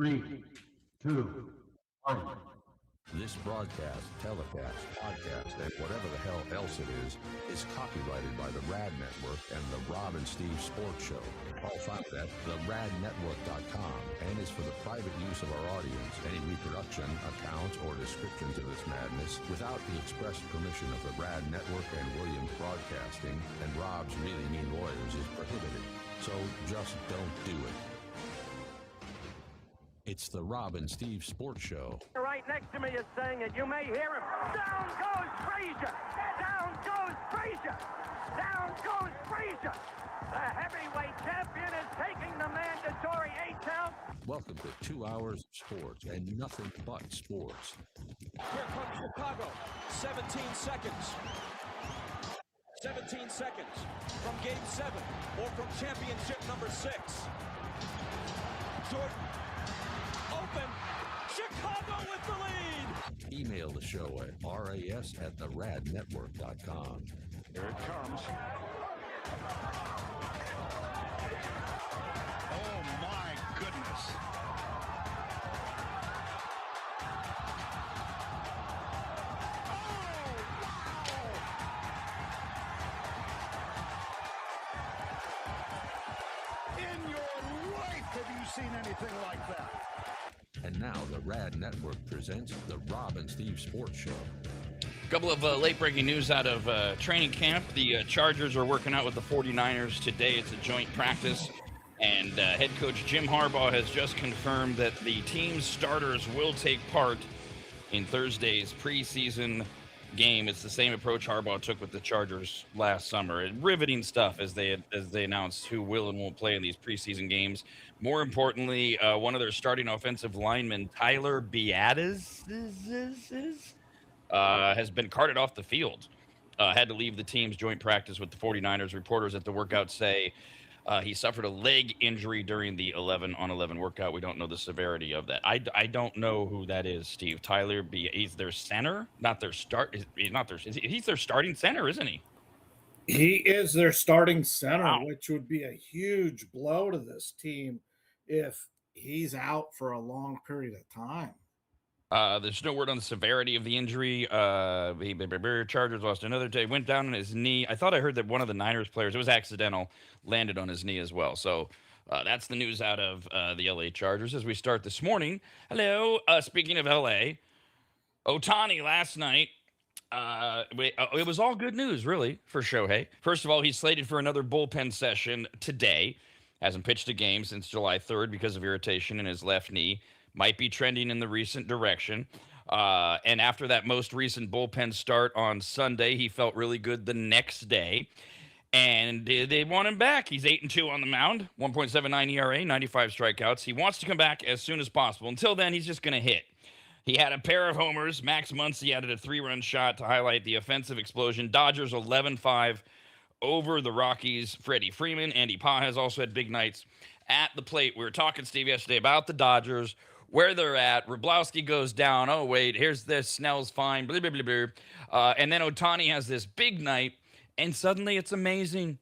3, 2, 1. This broadcast, telecast, podcast, and whatever the hell else it is copyrighted by the Rad Network and the Rob and Steve Sports Show. All found at theradnetwork.com and is for the private use of our audience. Any reproduction, accounts, or descriptions of this madness without the express permission of the Rad Network and Williams Broadcasting and Rob's Really Mean Lawyers is prohibited. So just don't do it. It's the Rob and Steve Sports Show. Right next to me is saying it. You may hear him. Down goes Frazier. Down goes Frazier. Down goes Frazier. The heavyweight champion is taking the mandatory 8 count. Welcome to 2 hours of sports and nothing but sports. Here comes Chicago. 17 seconds. 17 seconds from Game 7 or from championship number 6. Jordan. Open. Chicago with the lead. Email the show at ras@theradnetwork.com. Here it comes. Oh my goodness. Oh, wow. In your life have you seen anything like that? And now the Rad Network presents the Rob and Steve Sports Show. A couple of late-breaking news out of training camp. The Chargers are working out with the 49ers today. It's a joint practice. And head coach Jim Harbaugh has just confirmed that the team's starters will take part in Thursday's preseason game. It's the same approach Harbaugh took with the Chargers last summer. Riveting stuff as they announced who will and won't play in these preseason games. More importantly, one of their starting offensive linemen, Tyler Biadasz, has been carted off the field. Had to leave the team's joint practice with the 49ers. Reporters at the workout say he suffered a leg injury during the 11-on-11 workout. We don't know the severity of that. I don't know who that is, Steve. Tyler he's their center, not their start. He's their starting center, isn't he? He is their starting center, Wow. which would be a huge blow to this team if he's out for a long period of time. There's no word on the severity of the injury. Chargers lost another day, went down on his knee. I thought I heard that one of the Niners players, it was accidental, landed on his knee as well. So that's the news out of the LA Chargers as we start this morning. Hello. Speaking of LA, Otani last night. It was all good news, really, for Shohei. First of all, he's slated for another bullpen session today. Hasn't pitched a game since July 3rd because of irritation in his left knee. Might be trending in the recent direction. And after that most recent bullpen start on Sunday, he felt really good the next day. And they want him back. He's 8-2 on the mound, 1.79 ERA, 95 strikeouts. He wants to come back as soon as possible. Until then, he's just going to hit. He had a pair of homers. Max Muncy added a 3-run shot to highlight the offensive explosion. Dodgers 11-5 over the Rockies. Freddie Freeman, Andy Pages also had big nights at the plate. We were talking, Steve, yesterday about the Dodgers, where they're at. Wroblewski goes down. Oh, wait, here's this. Snell's fine. Blah, blah, blah, blah. And then Otani has this big night, and suddenly it's amazing.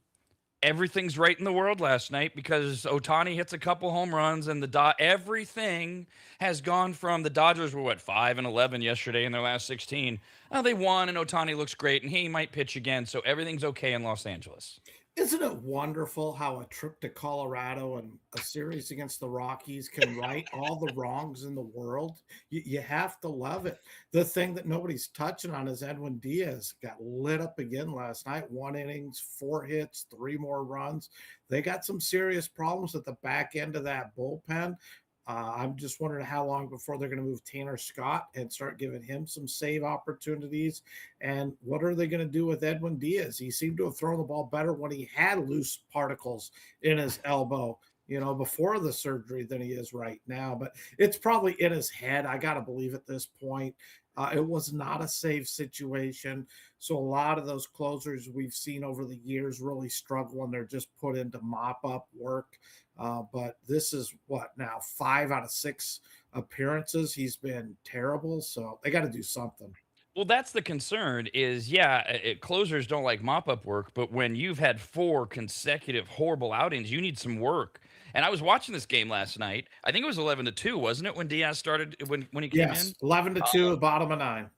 Everything's right in the world last night because Otani hits a couple home runs, and everything has gone from the Dodgers were, 5-11 yesterday in their last 16. They won, and Otani looks great, and he might pitch again, so everything's okay in Los Angeles. Isn't it wonderful how a trip to Colorado and a series against the Rockies can right all the wrongs in the world? You have to love it. The thing that nobody's touching on is Edwin Diaz got lit up again last night. 1 innings, 4 hits, 3 more runs. They got some serious problems at the back end of that bullpen. I'm just wondering how long before they're going to move Tanner Scott and start giving him some save opportunities. And what are they going to do with Edwin Diaz? He seemed to have thrown the ball better when he had loose particles in his elbow, before the surgery than he is right now. But it's probably in his head. I got to believe at this point. It was not a safe situation. So a lot of those closers we've seen over the years really struggle when they're just put into mop-up work. But this is now 5 out of 6 appearances. He's been terrible. So they got to do something. Well, that's the concern is, closers don't like mop-up work, but when you've had 4 consecutive horrible outings, you need some work. And I was watching this game last night. I think it was 11-2, wasn't it, when Diaz started when he came Yes, in? 11-2, bottom of 9.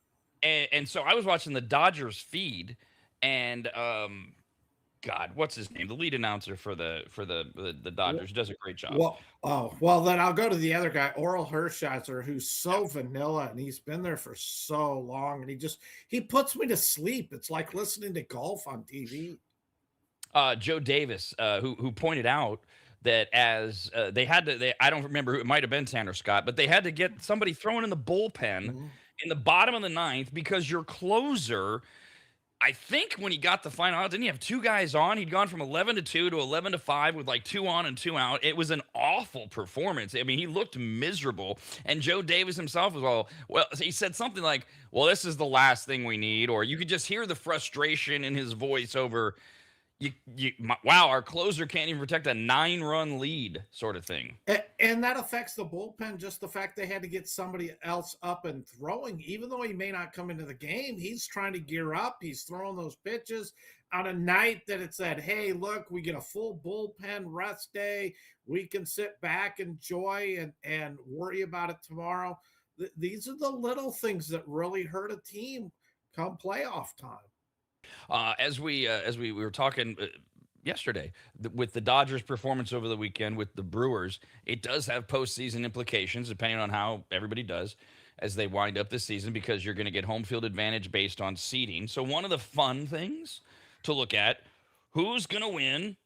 And so I was watching the Dodgers feed, and God, what's his name? The lead announcer for the Dodgers does a great job. Well, then I'll go to the other guy, Oral Hershiser, who's so vanilla, and he's been there for so long, and he puts me to sleep. It's like listening to golf on TV. Joe Davis, who pointed out that as they had to, I don't remember who, it might have been Tanner Scott, but they had to get somebody thrown in the bullpen in the bottom of the ninth because your closer, I think when he got the final out, didn't he have 2 guys on? He'd gone from 11-2 to 11-5 with like 2 on and 2 out. It was an awful performance. I mean, he looked miserable. And Joe Davis himself was well, he said something like, well, this is the last thing we need. Or you could just hear the frustration in his voice over, wow, our closer can't even protect a 9-run lead, sort of thing. And that affects the bullpen. Just the fact they had to get somebody else up and throwing, even though he may not come into the game, he's trying to gear up. He's throwing those pitches on a night that it said, hey, look, we get a full bullpen rest day. We can sit back, enjoy, and worry about it tomorrow. These are the little things that really hurt a team come playoff time. As we were talking yesterday with the Dodgers' performance over the weekend with the Brewers, it does have postseason implications depending on how everybody does as they wind up this season, because you're going to get home field advantage based on seeding. So one of the fun things to look at, who's going to win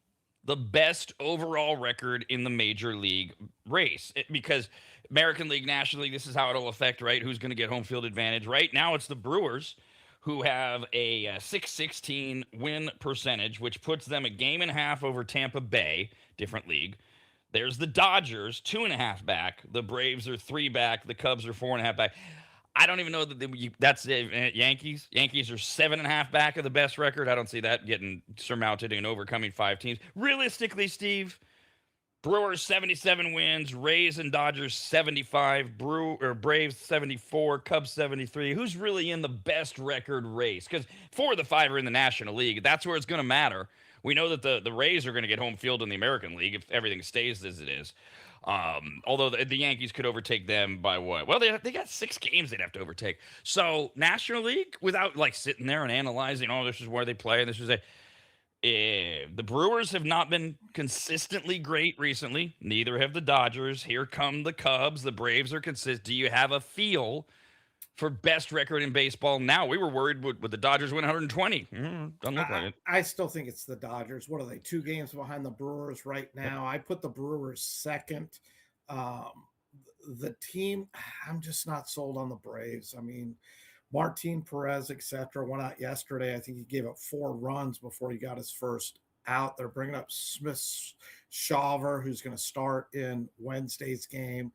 the best overall record in the major league race, because American League, National League, this is how it'll affect, right? Who's going to get home field advantage? Right now it's the Brewers, who have a .616 win percentage, which puts them a 1.5 over Tampa Bay, different league. There's the Dodgers, 2.5 back. The Braves are 3 back. The Cubs are 4.5 back. I don't even know that that's the Yankees. Yankees are 7.5 back of the best record. I don't see that getting surmounted and overcoming 5 teams. Realistically, Steve, Brewers 77 wins, Rays and Dodgers 75, Braves 74, Cubs 73. Who's really in the best record race? Because 4 of the 5 are in the National League. That's where it's going to matter. We know that the Rays are going to get home field in the American League if everything stays as it is. Although the Yankees could overtake them by what? Well, they got 6 games they'd have to overtake. So National League, without like sitting there and analyzing, oh, this is where they play, and this is the Brewers have not been consistently great recently. Neither have the Dodgers. Here come the Cubs. The Braves are consistent. Do you have a feel for best record in baseball now? We were worried would the Dodgers win 120. Doesn't look like it. I still think it's the Dodgers. What are they, 2 games behind the Brewers right now? I put the Brewers second. The team, I'm just not sold on the Braves. I mean, Martin Perez, etc., went out yesterday. I think he gave up 4 runs before he got his first out. They're bringing up Smith Shawver, who's going to start in Wednesday's game.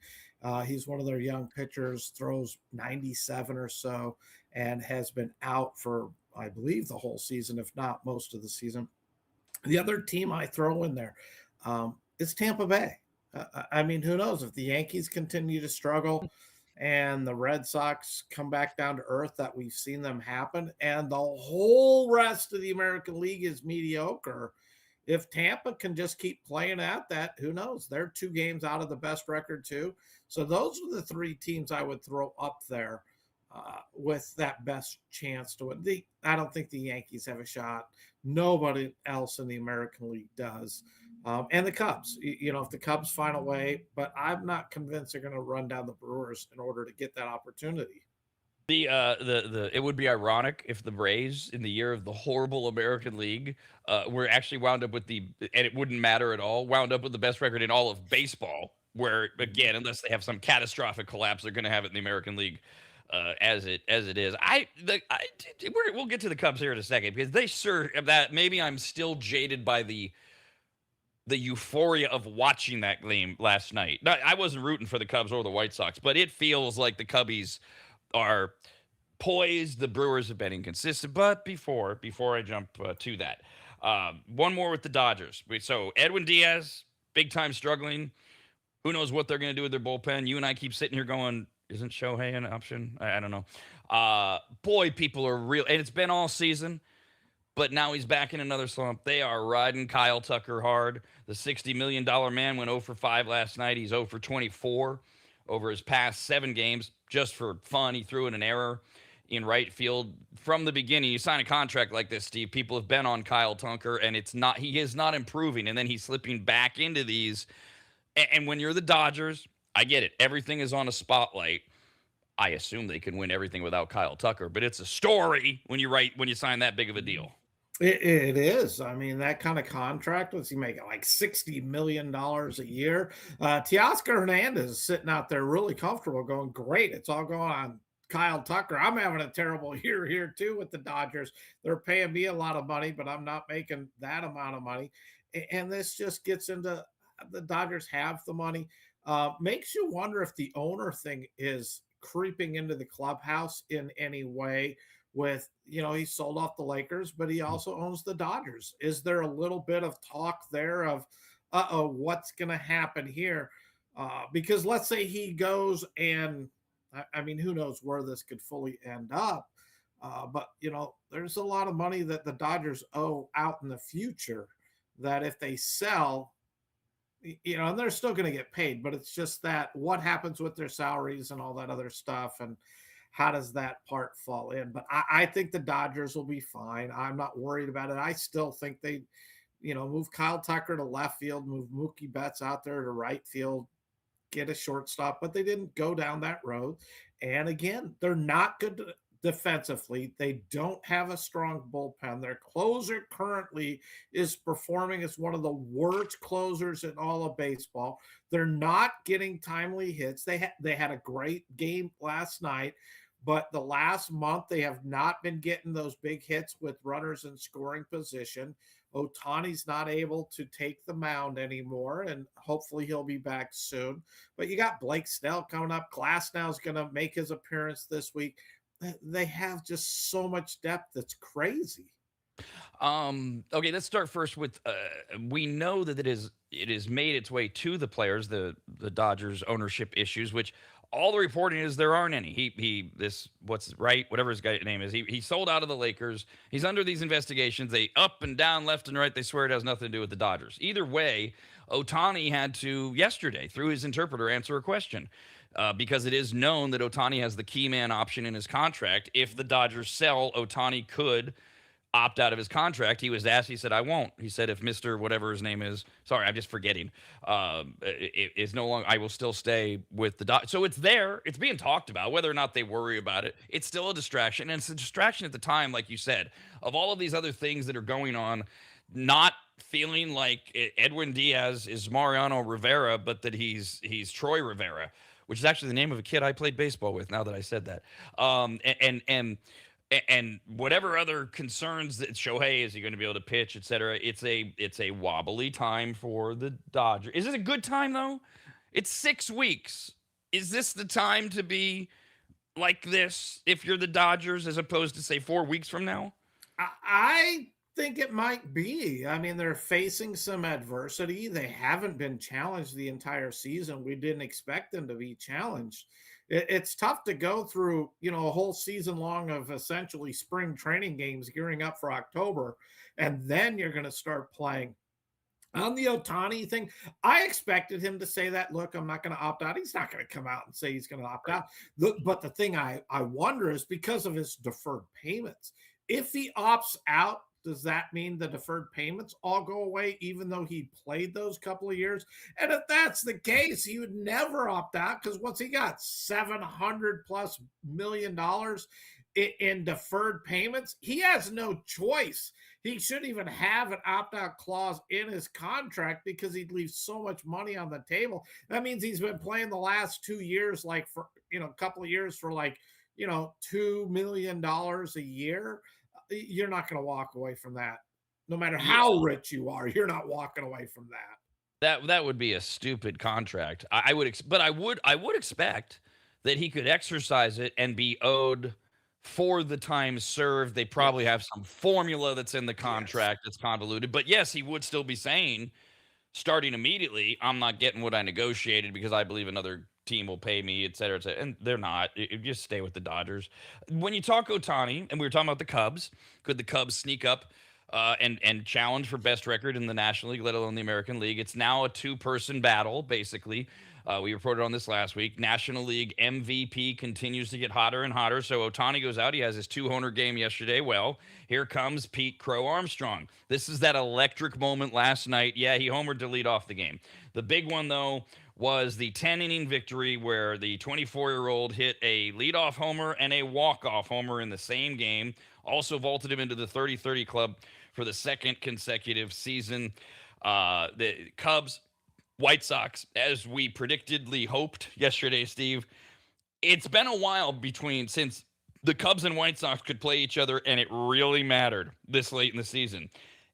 He's one of their young pitchers, throws 97 or so, and has been out for, I believe, the whole season, if not most of the season. The other team I throw in there is Tampa Bay. I mean, who knows if the Yankees continue to struggle and the Red Sox come back down to earth, that we've seen them happen, and the whole rest of the American League is mediocre. If Tampa can just keep playing at that, who knows? They're 2 games out of the best record too. So those are the 3 teams I would throw up there with that best chance to win. I don't think the Yankees have a shot. Nobody else in the American League does. And the Cubs, if the Cubs find a way, but I'm not convinced they're going to run down the Brewers in order to get that opportunity. It would be ironic if the Braves, in the year of the horrible American League, were actually wound up with and it wouldn't matter at all, wound up with the best record in all of baseball, where, again, unless they have some catastrophic collapse, they're going to have it in the American League as it is. We'll get to the Cubs here in a second, because they sure that maybe I'm still jaded by the euphoria of watching that game last night. I wasn't rooting for the Cubs or the White Sox, but it feels like the Cubbies are poised. The Brewers have been inconsistent. But before I jump to that, one more with the Dodgers. So Edwin Diaz, big time struggling. Who knows what they're going to do with their bullpen? You and I keep sitting here going, isn't Shohei an option? I don't know. Boy, people are real, and it's been all season. but now he's back in another slump. They are riding Kyle Tucker hard. The $60 million man went 0 for 5 last night. He's 0 for 24 over his past 7 games. Just for fun, he threw in an error in right field from the beginning. You sign a contract like this, Steve. People have been on Kyle Tucker, and he is not improving. And then he's slipping back into these. And when you're the Dodgers, I get it. Everything is on a spotlight. I assume they can win everything without Kyle Tucker, but it's a story when you sign that big of a deal. It is. I mean, that kind of contract, was he making like $60 million a year? Teoscar Hernandez is sitting out there really comfortable going, great. It's all going on Kyle Tucker. I'm having a terrible year here too with the Dodgers. They're paying me a lot of money, but I'm not making that amount of money. And this just gets into the Dodgers have the money. Makes you wonder if the owner thing is creeping into the clubhouse in any way. With, he sold off the Lakers, but he also owns the Dodgers. Is there a little bit of talk there of, what's going to happen here? Because let's say he goes and, I mean, who knows where this could fully end up. But, there's a lot of money that the Dodgers owe out in the future that if they sell, and they're still going to get paid, but it's just that what happens with their salaries and all that other stuff. And how does that part fall in? But I think the Dodgers will be fine. I'm not worried about it. I still think they, move Kyle Tucker to left field, move Mookie Betts out there to right field, get a shortstop, but they didn't go down that road. And again, they're not good defensively. They don't have a strong bullpen. Their closer currently is performing as one of the worst closers in all of baseball. They're not getting timely hits. They had a great game last night, but the last month they have not been getting those big hits with runners in scoring position. Otani's not able to take the mound anymore, and hopefully he'll be back soon. But you got Blake Snell coming up. Glasnow's going to make his appearance this week. They have just so much depth that's crazy. Okay, let's start first with we know that it has made its way to the players, the Dodgers ownership issues, which all the reporting is there aren't any. Whatever his guy name is, he sold out of the Lakers. He's under these investigations. They up and down, left and right. They swear it has nothing to do with the Dodgers. Either way, Otani had to yesterday through his interpreter answer a question. Because it is known that Otani has the key man option in his contract. If the Dodgers sell, Otani could opt out of his contract. He was asked, he said, I won't. He said, if Mr. whatever his name is, sorry, I'm just forgetting, is no longer, I will still stay with the Dodgers. So it's there. It's being talked about. Whether or not they worry about it, it's still a distraction. And it's a distraction at the time, like you said, of all of these other things that are going on, not feeling like Edwin Diaz is Mariano Rivera, but that he's Troy Rivera, which is actually the name of a kid I played baseball with, now that I said that. And whatever other concerns that Shohei, is he going to be able to pitch, et cetera, it's a wobbly time for the Dodgers. Is it a good time, though? It's 6 weeks. Is this the time to be like this if you're the Dodgers, as opposed to, say, 4 weeks from now? I think it might be. I mean, they're facing some adversity. They haven't been challenged the entire season. We didn't expect them to be challenged. It's tough to go through, a whole season long of essentially spring training games gearing up for October, and then you're going to start playing. On the Otani thing, I expected him to say that, look, I'm not going to opt out. He's not going to come out and say he's going to opt out. But the thing I wonder is because of his deferred payments. If he opts out, does that mean the deferred payments all go away, even though he played those couple of years? And if that's the case, he would never opt out, because once he got $700+ million in deferred payments, he has no choice. He shouldn't even have an opt-out clause in his contract, because he'd leave so much money on the table. That means he's been playing the last 2 years, like for, a couple of years for like, $2 million a year. You're not going to walk away from that. No matter how rich you are, you're not walking away from that. That would be a stupid contract. I would expect that he could exercise it and be owed for the time served. They probably have some formula that's in the contract that's convoluted. But yes, he would still be saying, starting immediately, I'm not getting what I negotiated because I believe another team will pay me, et cetera, and they're not. Just stay with the Dodgers. When you talk Otani, and we were talking about the Cubs, could the Cubs sneak up and challenge for best record in the National League, let alone the American League? It's now a two-person battle, basically. We reported on this last week. National League MVP continues to get hotter and hotter. So Otani goes out. He has his 2-homer game yesterday. Well, here comes Pete Crow Armstrong. This is that electric moment last night. Yeah, he homered to lead off the game. The big one, though, was the 10-inning victory where the 24-year-old hit a leadoff homer and a walk-off homer in the same game. Also vaulted him into the 30-30 club for the second consecutive season. The Cubs, White Sox, as we predictedly hoped yesterday, Steve, it's been a while since the Cubs and White Sox could play each other, and it really mattered this late in the season.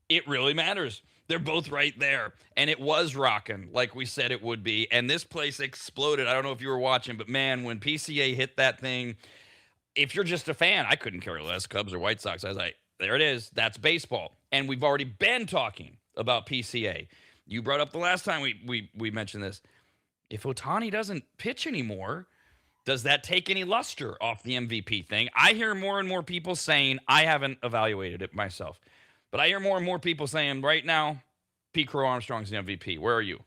It really matters. They're both right there, and it was rocking like we said it would be, and this place exploded. I don't know if you were watching, but man, when PCA hit that thing, if you're just a fan, I couldn't care less, Cubs or White Sox. I was like, there it is. That's baseball. And we've already been talking about PCA. You brought up the last time we mentioned this. If Otani doesn't pitch anymore, does that take any luster off the MVP thing? I hear more and more people saying, I haven't evaluated it myself, but I hear more and more people saying right now, Pete Crow Armstrong's the MVP. Where are you?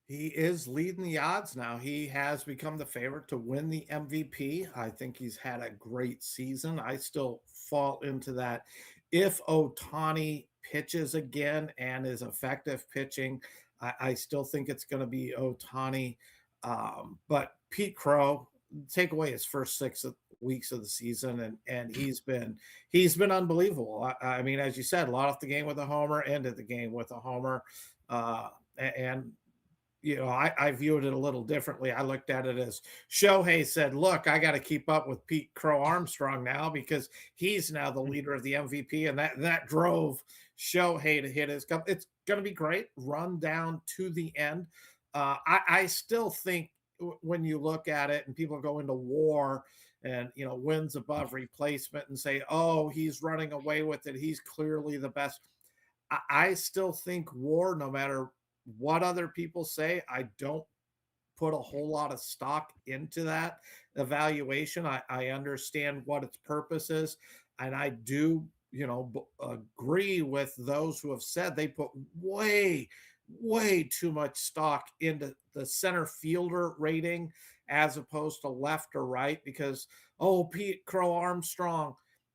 He is leading the odds now. He has become the favorite to win the MVP. I think he's had a great season. I still fall into that. If Otani pitches again and is effective pitching, I still think it's going to be Otani. But Pete Crow, take away his first 6 weeks of the season, and he's been unbelievable. I mean, as you said, led off the game with a homer, ended the game with a homer, and you know, I viewed it a little differently. I looked at it as Shohei said, look, I got to keep up with Pete Crow Armstrong now because he's now the leader of the MVP. And that drove Shohei to hit his cup. It's going to be great. Run down to the end. I still think when you look at it and people go into WAR and, you know, wins above replacement and say, oh, he's running away with it, he's clearly the best. I still think WAR, no matter what other people say, I don't put a whole lot of stock into that evaluation. I understand what its purpose is, and I do, you know, agree with those who have said they put way too much stock into the center fielder rating as opposed to left or right because, oh, Pete Crow Armstrong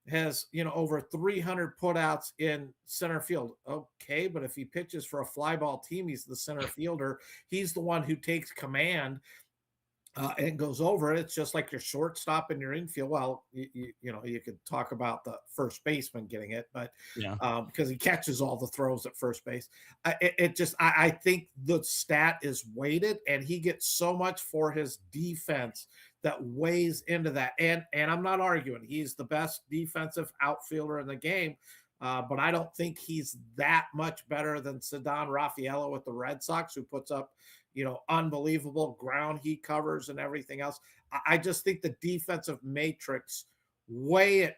has, you know, over 300 putouts in center field. Okay, but if he pitches for a fly ball team, he's the center fielder. He's the one who takes command and goes over it. It's just like your shortstop and your infield. Well, you know, you could talk about the first baseman getting it, but Yeah. Because he catches all the throws at first base. I think the stat is weighted, and he gets so much for his defense that weighs into that. And I'm not arguing he's the best defensive outfielder in the game, but I don't think he's that much better than Ceddanne Rafaela with the Red Sox, who puts up, you know, unbelievable ground he covers and everything else. I just think the defensive matrix weigh it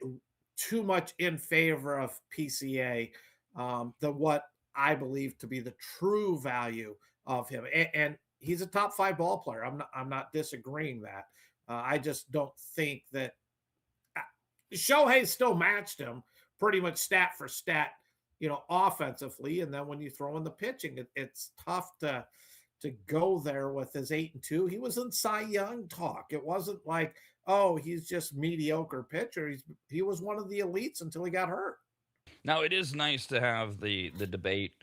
too much in favor of PCA than what I believe to be the true value of him. And he's a top 5 ball player. I'm not disagreeing that. I just don't think that Shohei still matched him pretty much stat for stat, you know, offensively. And then when you throw in the pitching, it's tough to go there with his 8-2. He was in Cy Young talk. It wasn't like, oh, he's just mediocre pitcher. He was one of the elites until he got hurt. Now it is nice to have the debate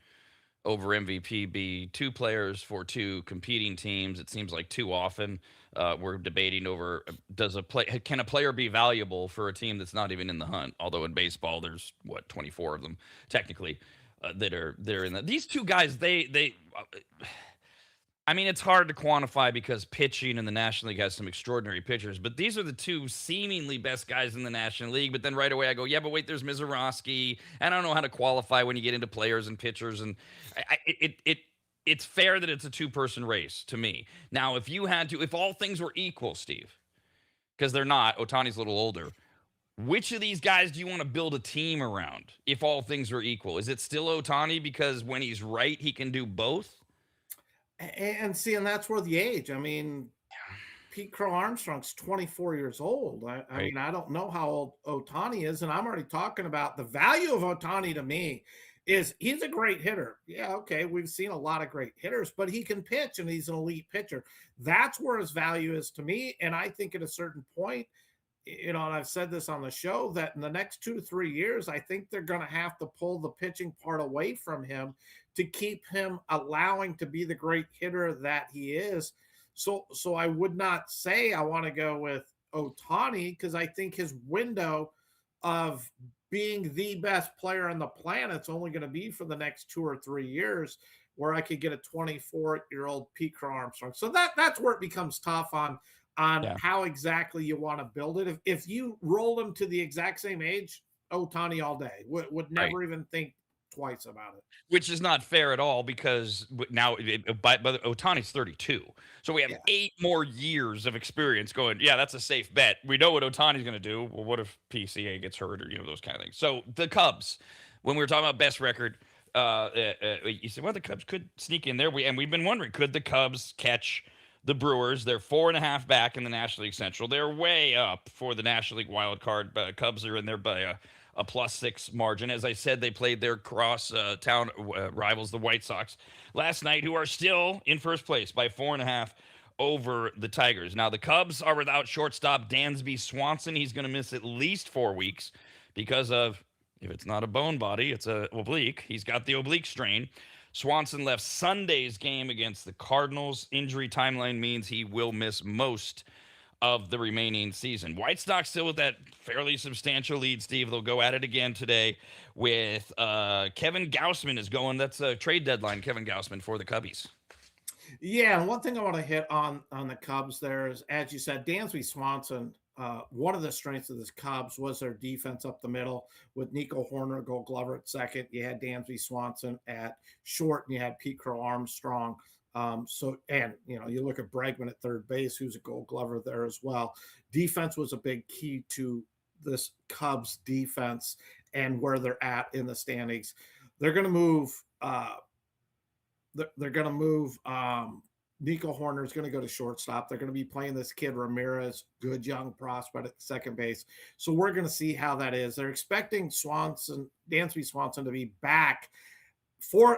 over MVP be 2 players for 2 competing teams. It seems like too often we're debating over can a player be valuable for a team that's not even in the hunt? Although in baseball there's 24 of them technically that are in the. These 2 guys they I mean, it's hard to quantify because pitching in the National League has some extraordinary pitchers, but these are the 2 seemingly best guys in the National League. But then right away I go, yeah, but wait, there's Mizorowski. I don't know how to qualify when you get into players and pitchers. And it's fair that it's a 2-person race to me. Now, if all things were equal, Steve, because they're not, Otani's a little older, which of these guys do you want to build a team around if all things were equal? Is it still Otani because when he's right, he can do both? And see, and that's where the age, I mean, Pete Crow Armstrong's 24 years old. I Right. mean, I don't know how old Otani is, and I'm already talking about the value of Otani to me is he's a great hitter. Yeah, okay, we've seen a lot of great hitters, but he can pitch and he's an elite pitcher. That's where his value is to me. And I think at a certain point, and I've said this on the show, that in the next 2 to 3 years, I think they're going to have to pull the pitching part away from him to keep him allowing to be the great hitter that he is. So I would not say I want to go with Otani because I think his window of being the best player on the planet is only going to be for the next 2 or 3 years, where I could get a 24-year-old Pete Crow Armstrong. So that's where it becomes tough on how exactly you want to build it. If you roll them to the exact same age, Otani all day. Would never even think twice about it. Which is not fair at all because now but Otani's 32. So we have 8 more years of experience going, yeah, that's a safe bet. We know what Otani's going to do. Well, what if PCA gets hurt or, those kind of things. So the Cubs, when we were talking about best record, you said, well, the Cubs could sneak in there. We've been wondering, could the Cubs catch the Brewers? They're 4.5 back in the National League Central. They're way up for the National League wild card. Cubs are in there by a +6 margin. As I said, they played their cross-town rivals, the White Sox, last night, who are still in first place by 4.5 over the Tigers. Now, the Cubs are without shortstop Dansby Swanson. He's going to miss at least 4 weeks because of, if it's not a bone body, it's a oblique. He's got the oblique strain. Swanson left Sunday's game against the Cardinals. Injury timeline means he will miss most of the remaining season. White Sox still with that fairly substantial lead, Steve. They'll go at it again today with Kevin Gausman is going. That's a trade deadline, Kevin Gausman, for the Cubbies. Yeah, and one thing I want to hit on the Cubs there is, as you said, Dansby Swanson, one of the strengths of this Cubs was their defense up the middle with Nico Horner, Gold Glover at second. You had Dansby Swanson at short, and you had Pete Crow Armstrong. You look at Bregman at third base, who's a Gold Glover there as well. Defense was a big key to this Cubs defense and where they're at in the standings. They're going to move. Nico Horner is going to go to shortstop. They're going to be playing this kid Ramirez, good young prospect at second base. So we're going to see how that is. They're expecting Dansby Swanson to be back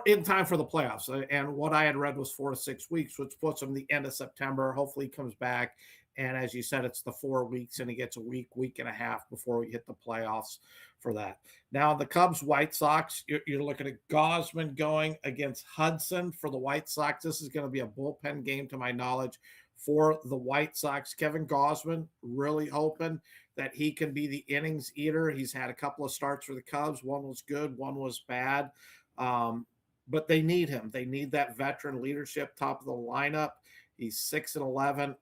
in time for the playoffs. And what I had read was 4 to 6 weeks, which puts him the end of September. Hopefully he comes back. And as you said, it's the 4 weeks, and he gets a week and a half before we hit the playoffs for that. Now, the Cubs, White Sox, you're looking at Gausman going against Hudson for the White Sox. This is going to be a bullpen game, to my knowledge, for the White Sox. Kevin Gausman, really hoping that he can be the innings eater. He's had a couple of starts for the Cubs. One was good, one was bad. But they need him. They need that veteran leadership, top of the lineup. He's 6-11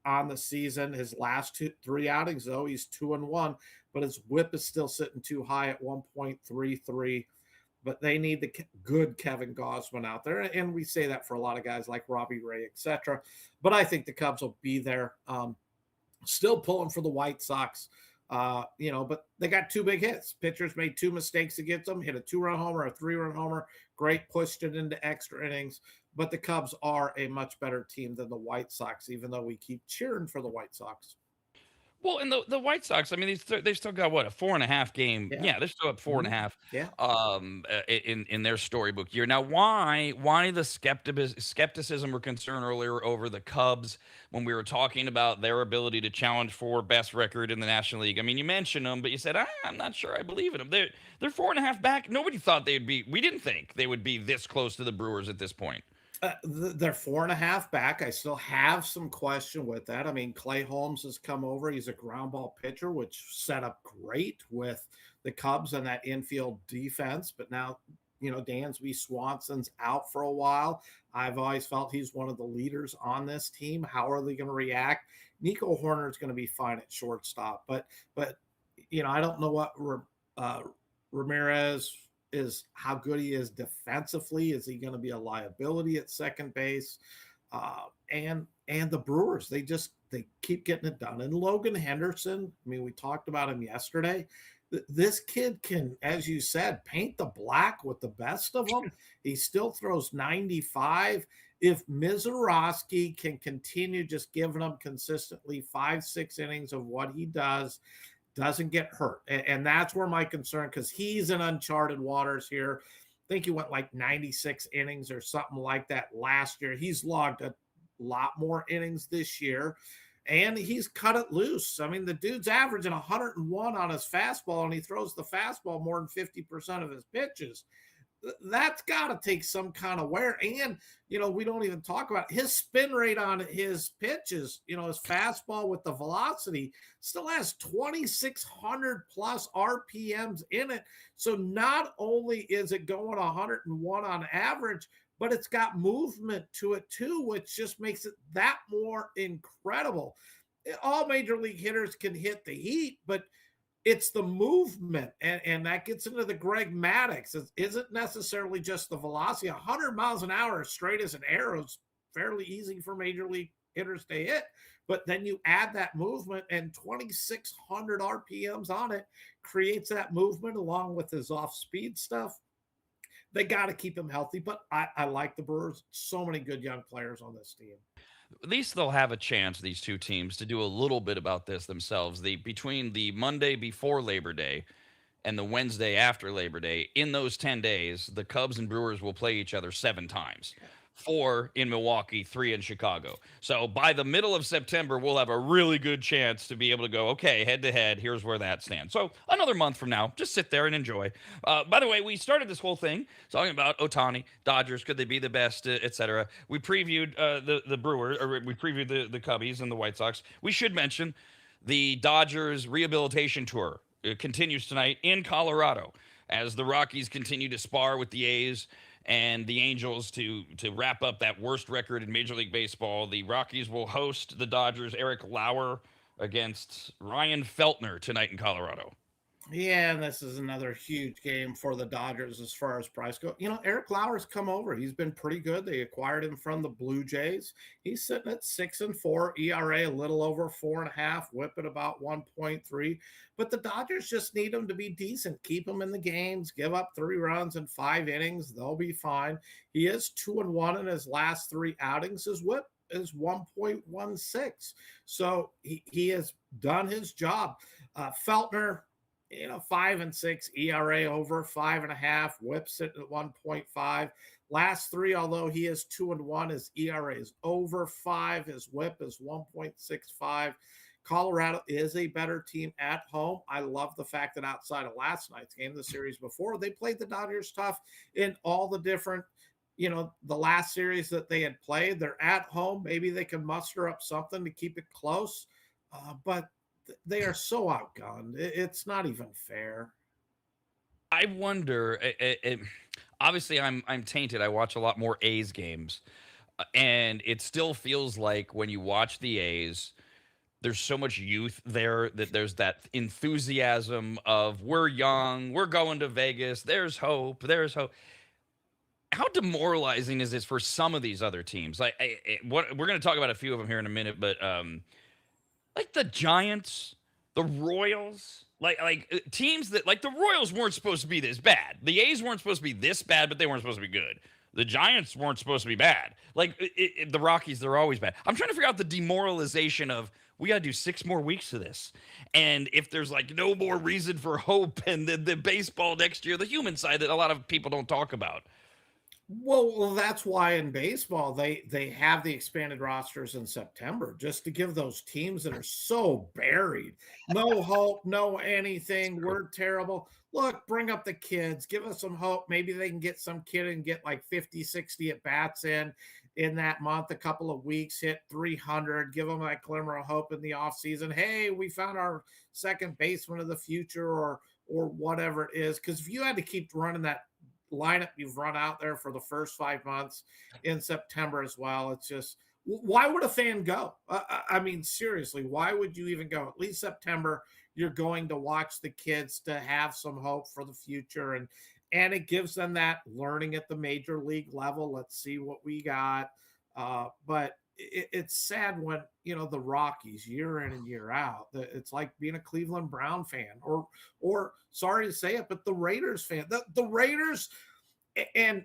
on the season. His last 3 outings, though, he's 2-1, but his whip is still sitting too high at 1.33. But they need the good Kevin Gausman out there. And we say that for a lot of guys like Robbie Ray, etc. But I think the Cubs will be there. Still pulling for the White Sox. But they got 2 big hits. Pitchers made 2 mistakes against them, hit a 2-run homer, a 3-run homer. Great, pushed it into extra innings. But the Cubs are a much better team than the White Sox, even though we keep cheering for the White Sox. Well, and the White Sox, I mean, they've still got what, a 4.5 game. Yeah, they're still at 4.5. Yeah. In their storybook year. Now, why the skepticism or concern earlier over the Cubs when we were talking about their ability to challenge for best record in the National League? I mean, you mentioned them, but you said I'm not sure I believe in them. They're 4.5 back. Nobody thought they'd be. We didn't think they would be this close to the Brewers at this point. They're 4.5 back. I still have some question with that. I mean, Clay Holmes has come over. He's a ground ball pitcher, which set up great with the Cubs and that infield defense. But now, Dansby Swanson's out for a while. I've always felt he's one of the leaders on this team. How are they going to react? Nico Horner is going to be fine at shortstop. But I don't know what Ramirez is, how good he is defensively. Is he going to be a liability at second base? And the Brewers, they keep getting it done. And Logan Henderson, I mean, we talked about him yesterday. This kid can, as you said, paint the black with the best of them. He still throws 95. If Mizorowski can continue just giving them consistently 5-6 innings of what he does, doesn't get hurt. And that's where my concern, because he's in uncharted waters here. I think he went like 96 innings or something like that last year. He's logged a lot more innings this year, and he's cut it loose. I mean, the dude's averaging 101 on his fastball, and he throws the fastball more than 50% of his pitches. That's got to take some kind of wear. And, we don't even talk about his spin rate on his pitches, his fastball with the velocity still has 2,600 plus RPMs in it. So not only is it going 101 on average, but it's got movement to it too, which just makes it that more incredible. All major league hitters can hit the heat, but it's the movement, and that gets into the Greg Maddux. It isn't necessarily just the velocity. 100 miles an hour straight as an arrow is fairly easy for major league hitters to hit, but then you add that movement, and 2,600 RPMs on it creates that movement along with his off-speed stuff. They got to keep him healthy, but I like the Brewers. So many good young players on this team. At least they'll have a chance, these two teams, to do a little bit about this themselves. Between the Monday before Labor Day and the Wednesday after Labor Day, in those 10 days, the Cubs and Brewers will play each other 7 times. 4 in Milwaukee, 3 in Chicago. So by the middle of September, we'll have a really good chance to be able to go, okay, head to head, here's where that stands. So another month from now, just sit there and enjoy. By the way, we started this whole thing talking about Otani, Dodgers, could they be the best, etc. We previewed the Brewers, or we previewed the Cubbies and the White Sox. We should mention the Dodgers rehabilitation tour. It continues tonight in Colorado as the Rockies continue to spar with the A's and the Angels to wrap up that worst record in Major League Baseball. The Rockies will host the Dodgers. Eric Lauer against Ryan Feltner tonight in Colorado. Yeah, and this is another huge game for the Dodgers as far as price go. Eric Lauer's come over. He's been pretty good. They acquired him from the Blue Jays. He's sitting at 6-4, ERA a little over 4.5, whip at about 1.3. But the Dodgers just need him to be decent. Keep him in the games, give up 3 runs in 5 innings. They'll be fine. He is 2-1 in his last 3 outings. His whip is 1.16. So he has done his job. Feltner, 5-6, ERA over 5.5, whip sitting at 1.5. Last 3, although he is 2-1, his ERA is over 5. His whip is 1.65. Colorado is a better team at home. I love the fact that outside of last night's game, the series before, they played the Dodgers tough in all the different, the last series that they had played. They're at home. Maybe they can muster up something to keep it close. But they are so outgunned. It's not even fair. I wonder. Obviously, I'm tainted. I watch a lot more A's games, and it still feels like when you watch the A's, there's so much youth there that there's that enthusiasm of we're young, we're going to Vegas. There's hope. There's hope. How demoralizing is this for some of these other teams? Like, what we're going to talk about a few of them here in a minute, but like the Giants, the Royals, like teams that, like, the Royals weren't supposed to be this bad. The A's weren't supposed to be this bad, but they weren't supposed to be good. The Giants weren't supposed to be bad. Like the Rockies, they're always bad. I'm trying to figure out the demoralization of, we got to do 6 more weeks of this. And if there's like no more reason for hope, and the baseball next year, the human side that a lot of people don't talk about. Well, that's why in baseball they have the expanded rosters in September, just to give those teams that are so buried, no hope, no anything, we're terrible. Look, bring up the kids, give us some hope. Maybe they can get some kid and get like 50, 60 at bats in that month, a couple of weeks, hit 300, give them that glimmer of hope in the offseason. Hey, we found our second baseman of the future, or whatever it is. Because if you had to keep running that lineup you've run out there for the first 5 months in September as well, it's just, why would a fan go? I mean, seriously, why would you even go? At least September, you're going to watch the kids to have some hope for the future, and it gives them that learning at the major league level. Let's see what we got. But it's sad when, the Rockies year in and year out, it's like being a Cleveland Brown fan or sorry to say it, but the Raiders fan. The Raiders and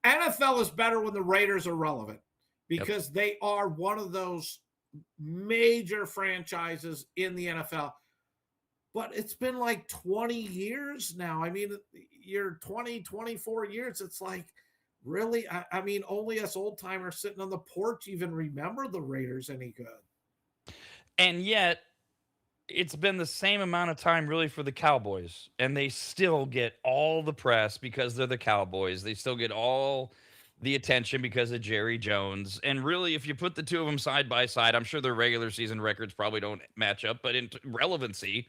NFL is better when the Raiders are relevant because they are one of those major franchises in the NFL. But it's been like 20 years now. I mean, you're 20, 24 years. It's like, really? I mean, only us old timers sitting on the porch even remember the Raiders any good. And yet, it's been the same amount of time really for the Cowboys, and they still get all the press because they're the Cowboys. They still get all the attention because of Jerry Jones. And really, if you put the two of them side by side, I'm sure their regular season records probably don't match up, but in relevancy,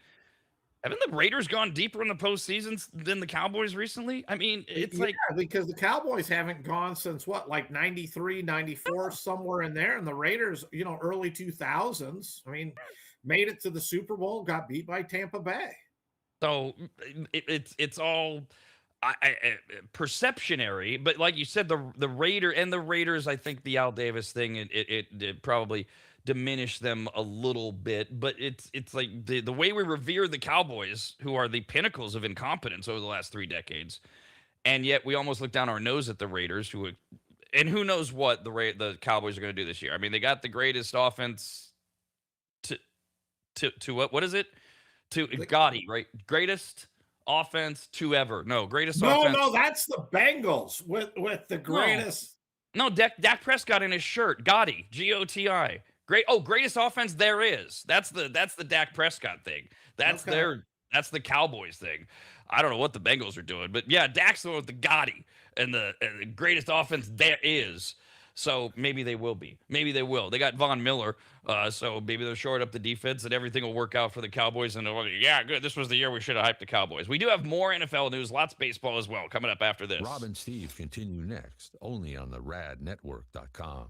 haven't the Raiders gone deeper in the postseason than the Cowboys recently? I mean, it's like because the Cowboys haven't gone since what, like 93, 94, somewhere in there. And the Raiders, early 2000s. I mean, made it to the Super Bowl, got beat by Tampa Bay. So it's all perceptionary, but like you said, the Raiders, I think the Al Davis thing, it probably diminish them a little bit, but it's like the way we revere the Cowboys, who are the pinnacles of incompetence over the last 3 decades, and yet we almost look down our nose at the Raiders, who knows what the Cowboys are going to do this year. I mean, they got the greatest offense to what is it? To Gotti, right? Greatest offense to ever. Greatest offense. No, that's the Bengals with the greatest. No, Dak Prescott in his shirt. Gotti, Goti. Greatest offense there is. That's the Dak Prescott thing. That's the Cowboys thing. I don't know what the Bengals are doing, but yeah, Dak's the one with the Gotti and the greatest offense there is. So maybe they will be. Maybe they will. They got Von Miller, so maybe they'll short up the defense and everything will work out for the Cowboys. And yeah, good. This was the year we should have hyped the Cowboys. We do have more NFL news, lots of baseball as well, coming up after this. Rob and Steve continue next, only on the radnetwork.com.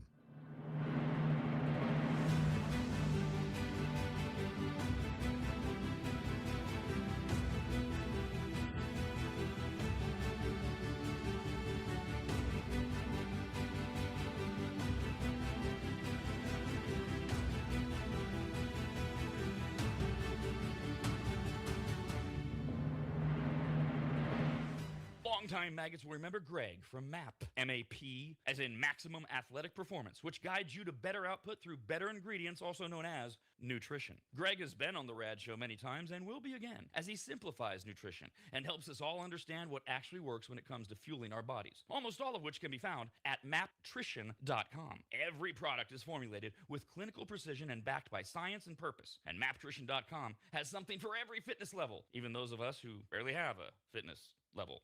Longtime maggots will remember Greg from MAP, M-A-P, as in Maximum Athletic Performance, which guides you to better output through better ingredients, also known as nutrition. Greg has been on the Rad Show many times and will be again, as he simplifies nutrition and helps us all understand what actually works when it comes to fueling our bodies, almost all of which can be found at maptrition.com. Every product is formulated with clinical precision and backed by science and purpose, and maptrition.com has something for every fitness level, even those of us who barely have a fitness level.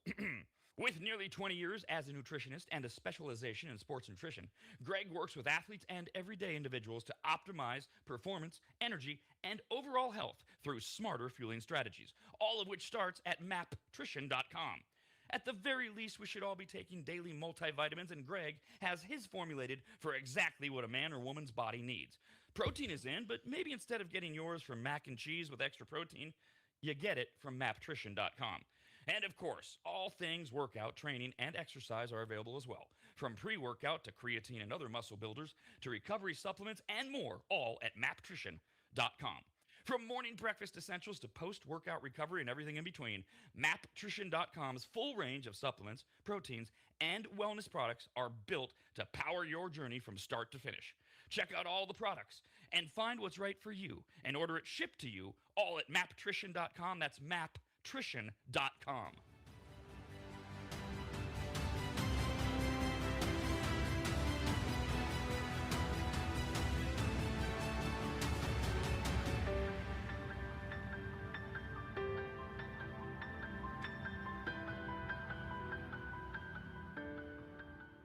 With nearly 20 years as a nutritionist and a specialization in sports nutrition, Greg works with athletes and everyday individuals to optimize performance, energy, and overall health through smarter fueling strategies, all of which starts at maptrition.com. At the very least, we should all be taking daily multivitamins, and Greg has his formulated for exactly what a man or woman's body needs. Protein is in, but maybe instead of getting yours from mac and cheese with extra protein, you get it from maptrition.com. And of course, all things workout, training, and exercise are available as well. From pre-workout to creatine and other muscle builders to recovery supplements and more, all at maptrition.com. From morning breakfast essentials to post-workout recovery and everything in between, maptrition.com's full range of supplements, proteins, and wellness products are built to power your journey from start to finish. Check out all the products and find what's right for you and order it shipped to you all at maptrition.com. That's maptrition.com.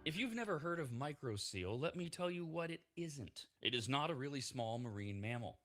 If you've never heard of microseal, let me tell you what it isn't. It is not a really small marine mammal.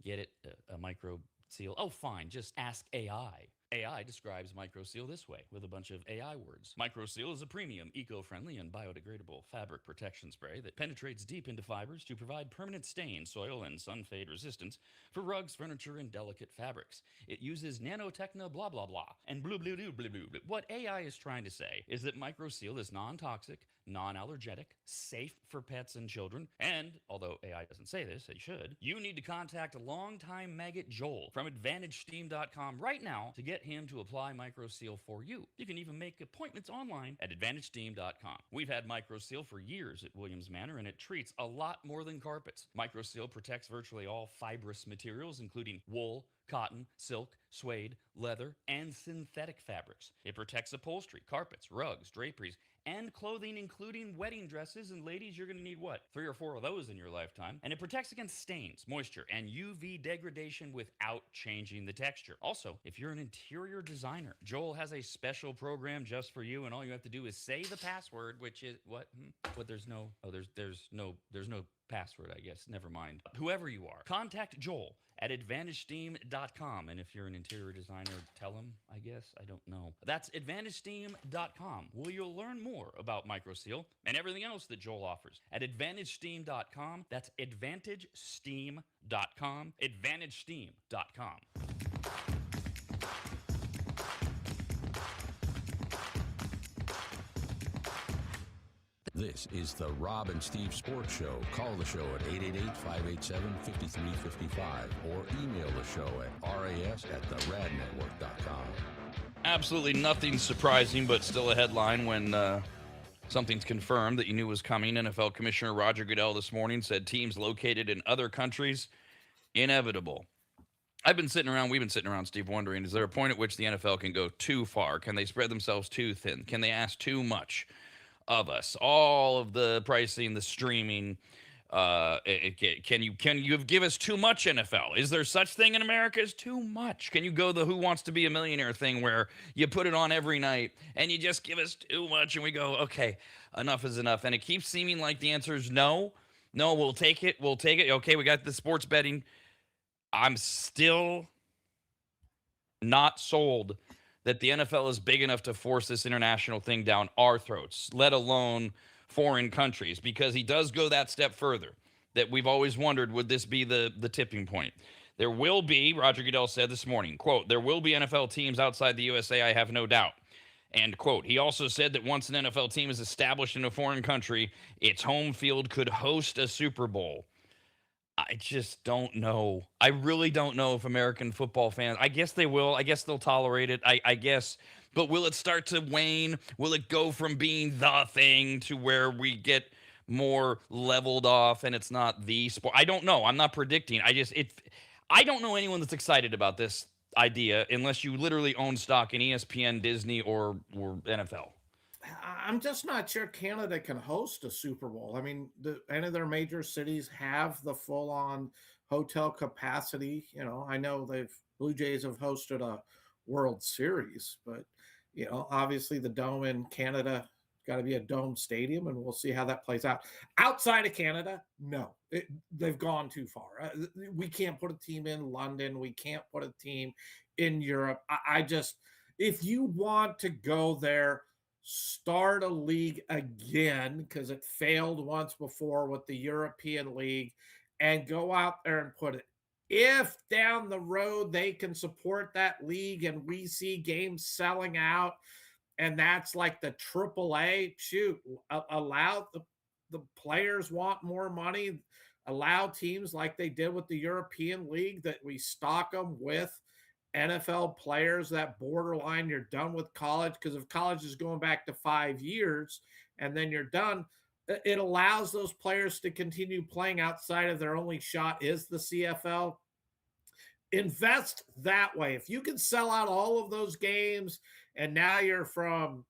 Get it? A microseal? Oh, fine. Just ask AI. AI describes MicroSeal this way with a bunch of AI words. MicroSeal is a premium, eco-friendly, and biodegradable fabric protection spray that penetrates deep into fibers to provide permanent stain, soil, and sun fade resistance for rugs, furniture, and delicate fabrics. It uses nanotechno blah blah blah and blue blue blue blue blue. What AI is trying to say is that MicroSeal is non-toxic, non-allergenic, safe for pets and children, and although AI doesn't say this, it should, you need to contact longtime maggot Joel from AdvantageSteam.com right now to get him to apply MicroSeal for you. You can even make appointments online at AdvantageSteam.com. We've had MicroSeal for years at Williams Manor, and it treats a lot more than carpets. MicroSeal protects virtually all fibrous materials, including wool, cotton, silk, suede, leather, and synthetic fabrics. It protects upholstery, carpets, rugs, draperies, and clothing, including wedding dresses. And ladies, you're going to need what? 3 or 4 of those in your lifetime. And it protects against stains, moisture, and UV degradation without changing the texture. Also, if you're an interior designer, Joel has a special program just for you, and all you have to do is say the password, which is what? What? There's no password, I guess. Never mind. Whoever you are, contact Joel at AdvantageSteam.com. And if you're an interior designer, tell him, I guess. I don't know. That's AdvantageSteam.com, where you'll learn more about MicroSeal and everything else that Joel offers. At AdvantageSteam.com, that's AdvantageSteam.com, AdvantageSteam.com. This is the Rob and Steve Sports Show. Call the show at 888-587-5355 or email the show at ras@theradnetwork.com. Absolutely nothing surprising, but still a headline when something's confirmed that you knew was coming. NFL Commissioner Roger Goodell this morning said teams located in other countries, inevitable. We've been sitting around, Steve, wondering, is there a point at which the NFL can go too far? Can they spread themselves too thin? Can they ask too much of us? All of the pricing, the streaming, can you give us too much NFL? Is there such thing in America as too much? Can you go the Who Wants to Be a Millionaire thing where you put it on every night and you just give us too much and we go, okay, enough is enough? And it keeps seeming like the answer is no, we'll take it. Okay, we got the sports betting. I'm still not sold that the NFL is big enough to force this international thing down our throats, let alone foreign countries, because he does go that step further, that we've always wondered, would this be the tipping point? There will be, Roger Goodell said this morning, quote, there will be NFL teams outside the USA, I have no doubt, end quote. He also said that once an NFL team is established in a foreign country, its home field could host a Super Bowl. I just don't know. I really don't know if American football fans, I guess they will. I guess they'll tolerate it. I guess. But will it start to wane? Will it go from being the thing to where we get more leveled off and it's not the sport? I don't know. I'm not predicting. I don't know anyone that's excited about this idea unless you literally own stock in ESPN, Disney, or NFL. I'm just not sure Canada can host a Super Bowl. I mean, any of their major cities have the full-on hotel capacity. You know, I know Blue Jays have hosted a World Series, but obviously the dome in Canada got to be a dome stadium, and we'll see how that plays out. Outside of Canada, no, they've gone too far. We can't put a team in London. We can't put a team in Europe. If you want to go there, start a league again, because it failed once before with the European League, and go out there and put it. If down the road they can support that league and we see games selling out, and that's like the AAA, shoot, allow the players want more money, allow teams like they did with the European League, that we stock them with NFL players that borderline you're done with college, because if college is going back to 5 years and then you're done, it allows those players to continue playing outside of their only shot is the CFL. Invest that way. If you can sell out all of those games and now you're from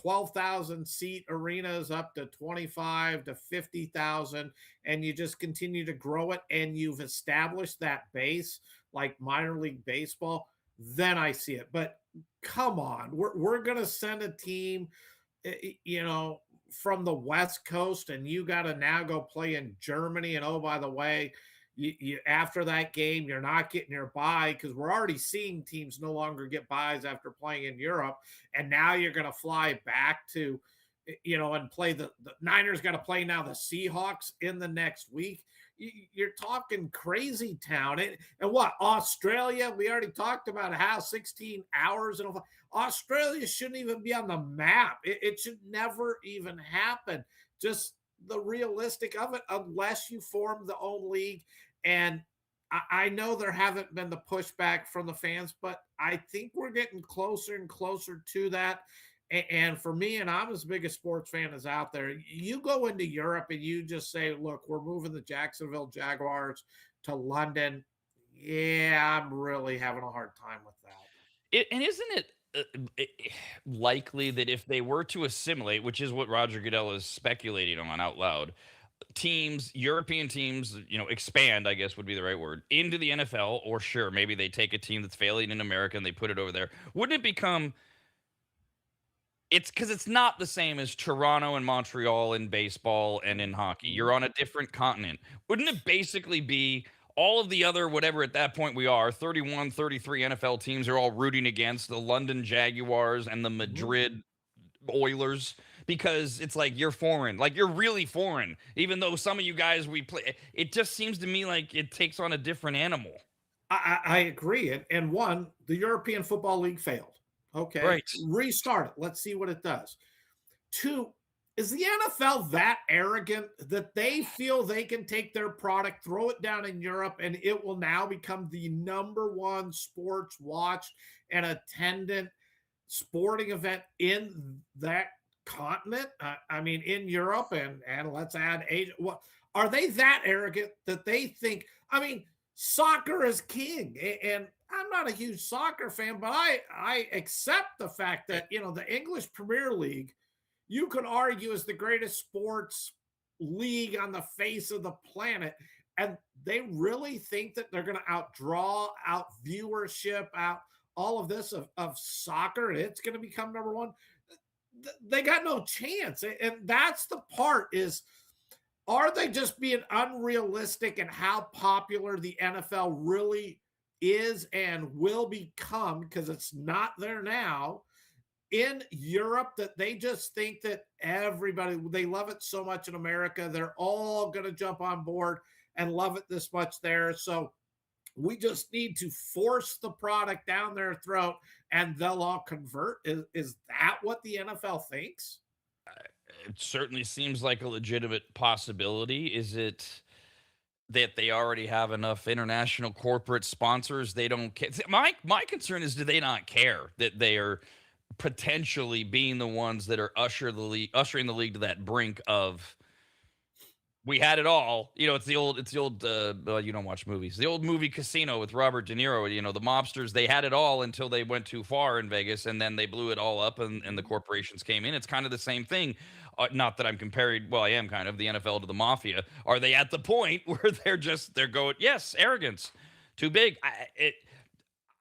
12,000 seat arenas up to 25 to 50,000, and you just continue to grow it, and you've established that base like minor league baseball, then I see it. But come on, we're going to send a team, from the West Coast, and you got to now go play in Germany. And oh, by the way, You after that game, you're not getting your bye because we're already seeing teams no longer get buys after playing in Europe, and now you're going to fly back to, and play the Niners. Got to play now the Seahawks in the next week. You're talking crazy town. And what, Australia? We already talked about how 16 hours. And Australia shouldn't even be on the map. It should never even happen. Just the realistic of it, unless you form the own league. And I know there haven't been the pushback from the fans, but I think we're getting closer and closer to that. And for me, and I'm as big a sports fan as out there, you go into Europe and you just say, look, we're moving the Jacksonville Jaguars to London. Yeah, I'm really having a hard time with that. And isn't it likely that if they were to assimilate, which is what Roger Goodell is speculating on out loud, European teams, expand, I guess would be the right word, into the NFL, or sure, maybe they take a team that's failing in America and they put it over there. Wouldn't it become... It's because it's not the same as Toronto and Montreal in baseball and in hockey. You're on a different continent. Wouldn't it basically be all of the other, whatever at that point we are, 31, 33 NFL teams are all rooting against the London Jaguars and the Madrid Oilers? Because it's like you're foreign, like you're really foreign, even though some of you guys we play. It just seems to me like it takes on a different animal. I agree. And one, the European Football League failed. Okay, right. Restart it. Let's see what it does. Two, is the NFL that arrogant that they feel they can take their product, throw it down in Europe, and it will now become the number one sports watched and attended sporting event in that continent? I mean, in Europe and let's add Asia. What are they that arrogant that they think? I mean, soccer is king, and I'm not a huge soccer fan, but I accept the fact that, the English Premier League, you could argue is the greatest sports league on the face of the planet. And they really think that they're going to out viewership, out all of this of soccer, and it's going to become number one. They got no chance. And that's the part is, are they just being unrealistic in how popular the NFL really is and will become, because it's not there now in Europe, that they just think that they love it so much in America, they're all going to jump on board and love it this much there. So we just need to force the product down their throat and they'll all convert. Is that what the NFL thinks? It certainly seems like a legitimate possibility. Is it that they already have enough international corporate sponsors? They don't care. My concern is, do they not care that they are potentially being the ones that are ushering the league to that brink of, we had it all. It's the old, you don't watch movies. The old movie Casino with Robert De Niro, the mobsters, they had it all until they went too far in Vegas, and then they blew it all up and the corporations came in. It's kind of the same thing. Not that I'm comparing, well, I am kind of, the NFL to the mafia. Are they at the point where they're going, yes, arrogance, too big?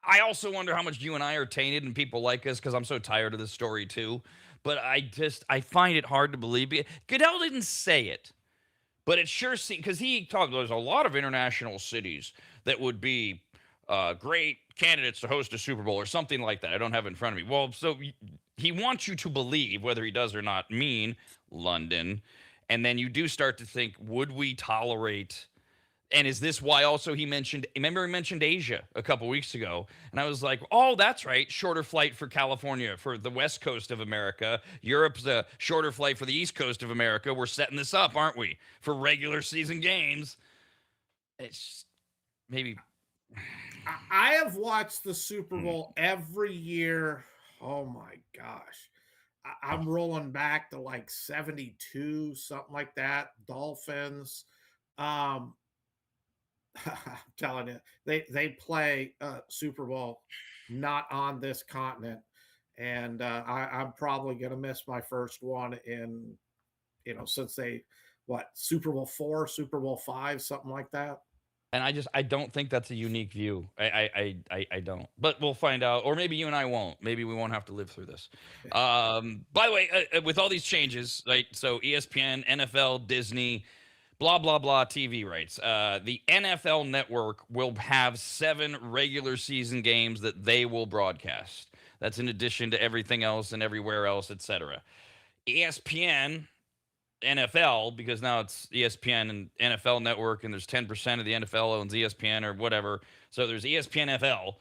I also wonder how much you and I are tainted and people like us, because I'm so tired of this story too. But I find it hard to believe. Goodell didn't say it, but it sure seems, because he talked, there's a lot of international cities that would be great candidates to host a Super Bowl or something like that. I don't have it in front of me. Well, so he wants you to believe, whether he does or not, London. And then you do start to think, would we tolerate? And is this why also he mentioned Asia a couple weeks ago? And I was like, oh, that's right. Shorter flight for California, for the West Coast of America. Europe's a shorter flight for the East Coast of America. We're setting this up, aren't we? For regular season games. It's maybe. I have watched the Super Bowl every year. Oh my gosh. I'm rolling back to like 72, something like that. Dolphins. I'm telling you, they play Super Bowl not on this continent. And I'm probably going to miss my first one in, since Super Bowl 4, Super Bowl 5, something like that. And I don't think that's a unique view. I don't. But we'll find out. Or maybe you and I won't. Maybe we won't have to live through this. By the way, with all these changes, right? So ESPN, NFL, Disney, blah, blah, blah TV rights. The NFL network will have 7 regular season games that they will broadcast. That's in addition to everything else and everywhere else, etc. ESPN, NFL, because now it's ESPN and NFL network, and there's 10% of the NFL owns ESPN or whatever. So there's ESPN FL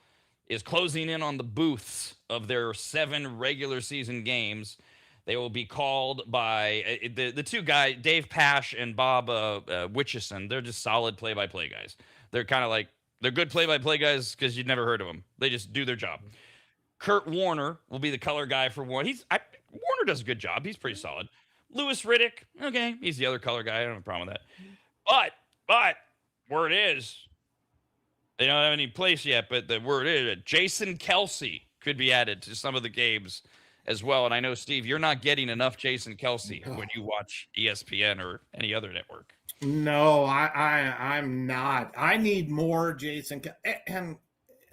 is closing in on the booths of their 7 regular season games. They will be called by the two guys, Dave Pash and Bob Witchison. They're just solid play-by-play guys. They're kind of like, they're good play-by-play guys because you'd never heard of them. They just do their job. Kurt Warner will be the color guy for one. Warner does a good job. He's pretty solid. Louis Riddick, okay, he's the other color guy. I don't have a problem with that. But word is, they don't have any place yet, but the word is Jason Kelsey could be added to some of the games as well. And I know, Steve, you're not getting enough Jason Kelsey when you watch ESPN or any other network. No, I'm not. I need more Jason. And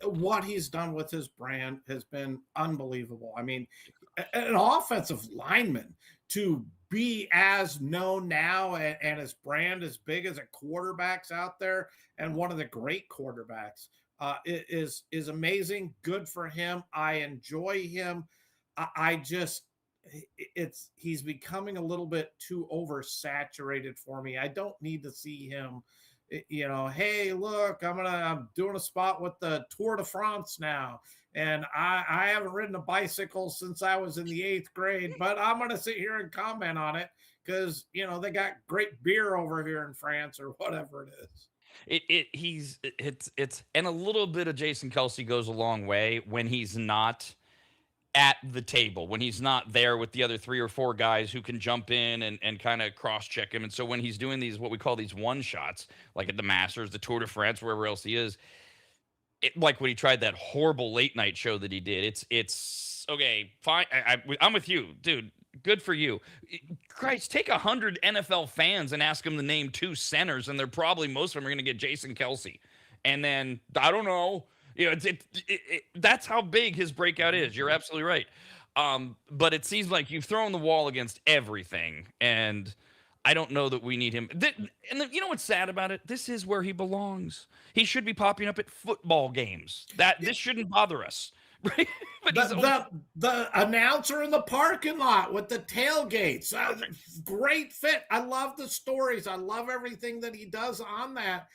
what he's done with his brand has been unbelievable. I mean, an offensive lineman to be as known now and his brand as big as a quarterback's out there, and one of the great quarterbacks is amazing. Good for him. I enjoy him. He's becoming a little bit too oversaturated for me. I don't need to see him, hey, look, I'm doing a spot with the Tour de France now, and I haven't ridden a bicycle since I was in the 8th grade, but I'm going to sit here and comment on it because, they got great beer over here in France or whatever it is. It's and a little bit of Jason Kelsey goes a long way when he's not at the table, when he's not there with the other 3 or 4 guys who can jump in and kind of cross-check him. And so when he's doing these, what we call these one-shots, like at the Masters, the Tour de France, wherever else he is, like when he tried that horrible late-night show that he did, it's okay, fine. I'm with you, dude. Good for you. Christ, take 100 NFL fans and ask them to name 2 centers, and they're probably, most of them are going to get Jason Kelsey. And then, I don't know, that's how big his breakout is. You're absolutely right. But it seems like you've thrown the wall against everything, and I don't know that we need him. You know what's sad about it? This is where he belongs. He should be popping up at football games. This shouldn't bother us, right? But the announcer in the parking lot with the tailgates, great fit. I love the stories. I love everything that he does on that.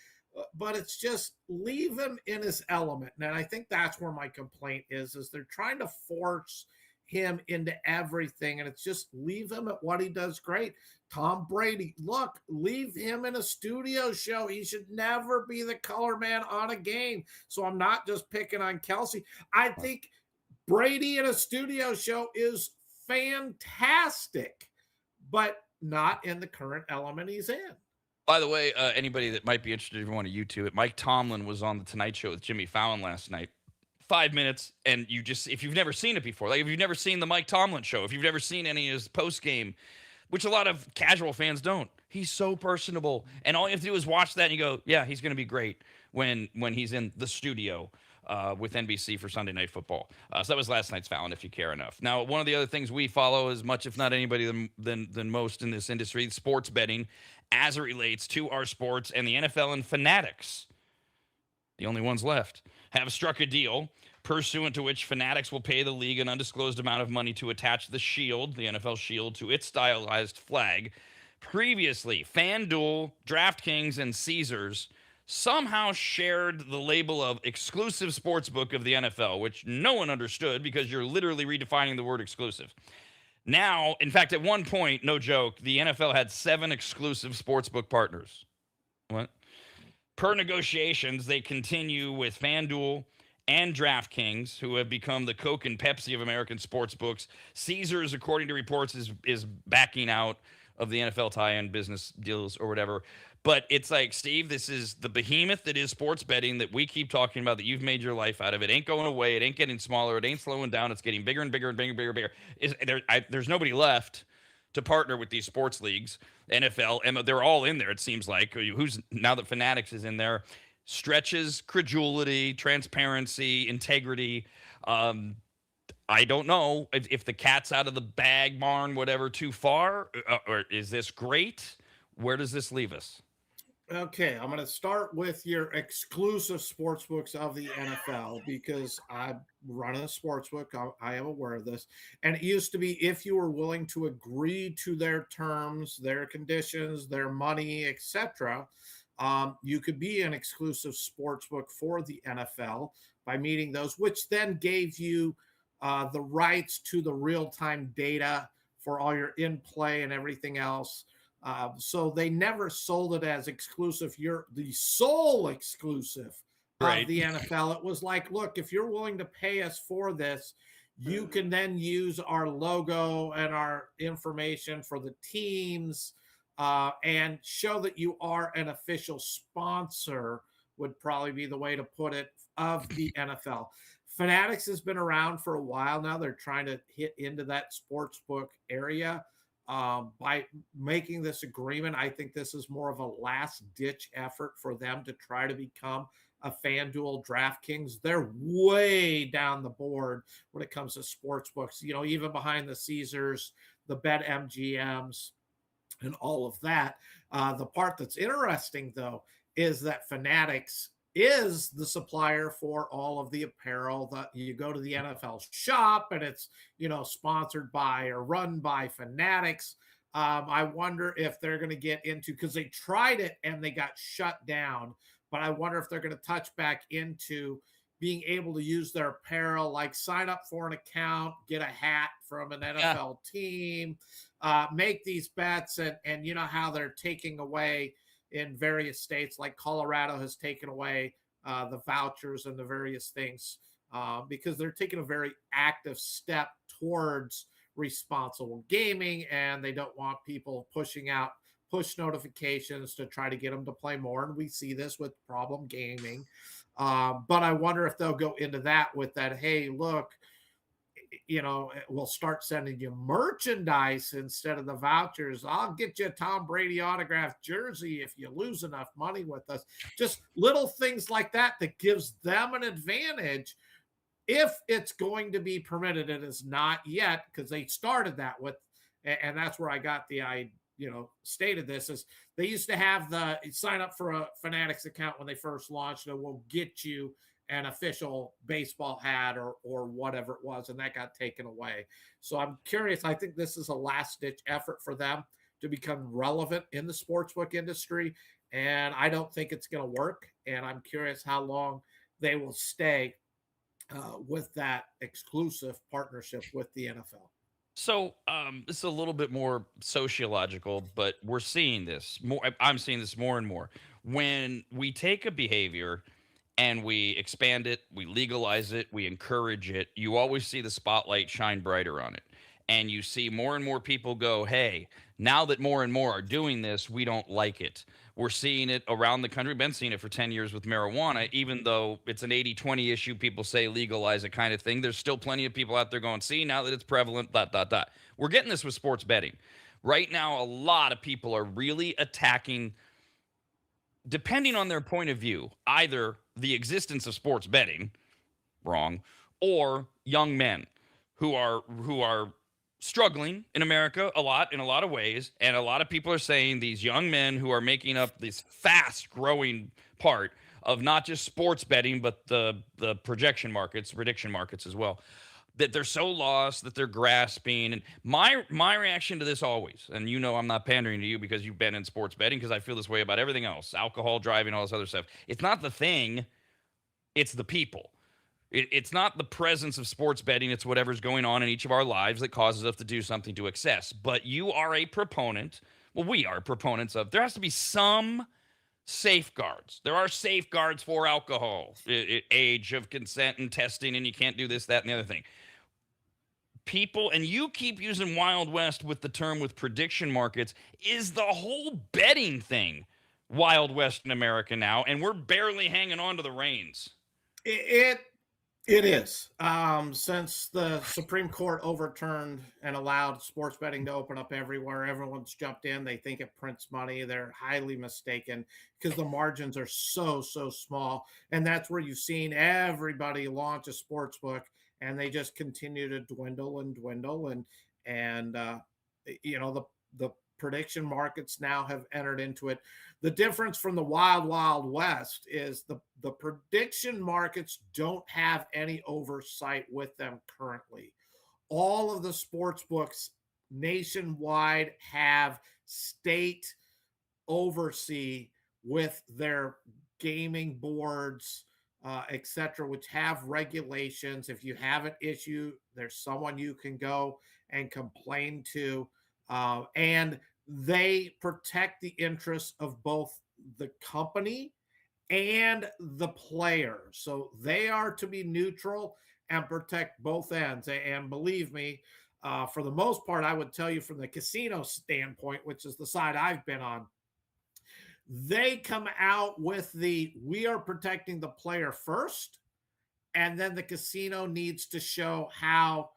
But it's just leave him in his element. And I think that's where my complaint is they're trying to force him into everything. And it's just leave him at what he does great. Tom Brady, look, leave him in a studio show. He should never be the color man on a game. So I'm not just picking on Kelsey. I think Brady in a studio show is fantastic, but not in the current element he's in. By the way, anybody that might be interested, if you want to YouTube it, Mike Tomlin was on the Tonight Show with Jimmy Fallon last night. 5 minutes, and if you've never seen it before, like if you've never seen the Mike Tomlin Show, if you've never seen any of his post game, which a lot of casual fans don't, he's so personable, and all you have to do is watch that and you go, yeah, he's going to be great when he's in the studio with NBC for Sunday Night Football. So that was last night's Fallon, if you care enough. Now, one of the other things we follow as much, if not anybody than most in this industry, sports betting, as it relates to our sports, and the NFL and Fanatics, the only ones left, have struck a deal pursuant to which Fanatics will pay the league an undisclosed amount of money to attach the shield, the NFL shield, to its stylized flag. Previously, FanDuel, DraftKings, and Caesars somehow shared the label of exclusive sportsbook of the NFL, which no one understood because you're literally redefining the word exclusive. Now, in fact, at one point, no joke, the NFL had 7 exclusive sportsbook partners. What? Per negotiations, they continue with FanDuel and DraftKings, who have become the Coke and Pepsi of American sportsbooks. Caesars, according to reports, is backing out of the NFL tie-in business deals or whatever. But it's like, Steve, this is the behemoth that is sports betting that we keep talking about, that you've made your life out of. It ain't going away. It ain't getting smaller. It ain't slowing down. It's getting bigger and bigger and bigger and bigger. There's nobody left to partner with these sports leagues, NFL, and they're all in there, it seems like. Who's now that Fanatics is in there, stretches credulity, transparency, integrity. I don't know if the cat's out of the bag, barn, whatever, too far, or is this great? Where does this leave us? Okay, I'm going to start with your exclusive sports books of the NFL because I run a sports book. I am aware of this. And it used to be if you were willing to agree to their terms, their conditions, their money, etc., you could be an exclusive sports book for the NFL by meeting those, which then gave you the rights to the real time data for all your in play and everything else. So they never sold it as exclusive. You're the sole exclusive of the NFL. It was like, look, if you're willing to pay us for this, you can then use our logo and our information for the teams and show that you are an official sponsor, would probably be the way to put it, of the NFL. Fanatics has been around for a while now. They're trying to hit into that sports book area. By making this agreement, I think this is more of a last ditch effort for them to try to become a FanDuel, DraftKings. They're way down the board when it comes to sports books, you know, even behind the Caesars, the Bet MGMs, and all of that. The part that's interesting, though, is that Fanatics is the supplier for all of the apparel that you go to the NFL shop and it's, you know, sponsored by or run by Fanatics. I wonder if they're going to get into, because they tried it and they got shut down, but I wonder if they're going to touch back into being able to use their apparel, like sign up for an account, get a hat from an NFL team, make these bets, and you know how they're taking away in various states, like Colorado has taken away the vouchers and the various things because they're taking a very active step towards responsible gaming, and they don't want people pushing out push notifications to try to get them to play more. And we see this with problem gaming. But I wonder if they'll go into that with that, hey, look, you know, we'll start sending you merchandise instead of the vouchers. I'll get you a Tom Brady autographed jersey if you lose enough money with us. Just little things like that that gives them an advantage if it's going to be permitted. It is not yet, because they started that with, and that's where I got the stated this is they used to have the sign up for a Fanatics account when they first launched, and we'll get you an official baseball hat or whatever it was, and that got taken away. So I'm curious. I think this is a last ditch effort for them to become relevant in the sportsbook industry, and I don't think it's going to work. And I'm curious how long they will stay with that exclusive partnership with the NFL. So this is a little bit more sociological, but we're seeing this more. I'm seeing this more and more when we take a behavior and we expand it, we legalize it, we encourage it. You always see the spotlight shine brighter on it, and you see more and more people go, "Hey, now that more and more are doing this, we don't like it." We're seeing it around the country. Been seeing it for 10 years with marijuana, even though it's an 80-20 issue. People say legalize it kind of thing. There's still plenty of people out there going, see, now that it's prevalent, ... We're getting this with sports betting. Right now, a lot of people are really attacking, depending on their point of view, either the existence of sports betting, wrong, or young men who are struggling in America a lot in a lot of ways, and a lot of people are saying these young men who are making up this fast growing part of not just sports betting but the prediction markets as well, that they're so lost that they're grasping. And my reaction to this always, and you know I'm not pandering to you because you've been in sports betting, because I feel this way about everything else, alcohol, driving, all this other stuff. It's not the thing, it's the people. It's not the presence of sports betting. It's whatever's going on in each of our lives that causes us to do something to excess. But you are a proponent. Well, we are proponents of, there has to be some safeguards. There are safeguards for alcohol, age of consent and testing, and you can't do this, that, and the other thing. People, and you keep using Wild West with the term with prediction markets, is the whole betting thing Wild West in America now, and we're barely hanging on to the reins. It is. Since the Supreme Court overturned and allowed sports betting to open up everywhere, everyone's jumped in. They think it prints money. They're highly mistaken because the margins are so small. And that's where you've seen everybody launch a sports book, and they just continue to dwindle and the prediction markets now have entered into it. The difference from the wild, wild west is the prediction markets don't have any oversight with them currently. All of the sports books nationwide have state oversee with their gaming boards, etc., which have regulations. If you have an issue, there's someone you can go and complain to, and they protect the interests of both the company and the player. So they are to be neutral and protect both ends. And believe me, for the most part, I would tell you from the casino standpoint, which is the side I've been on, they come out with we are protecting the player first, and then the casino needs to show how,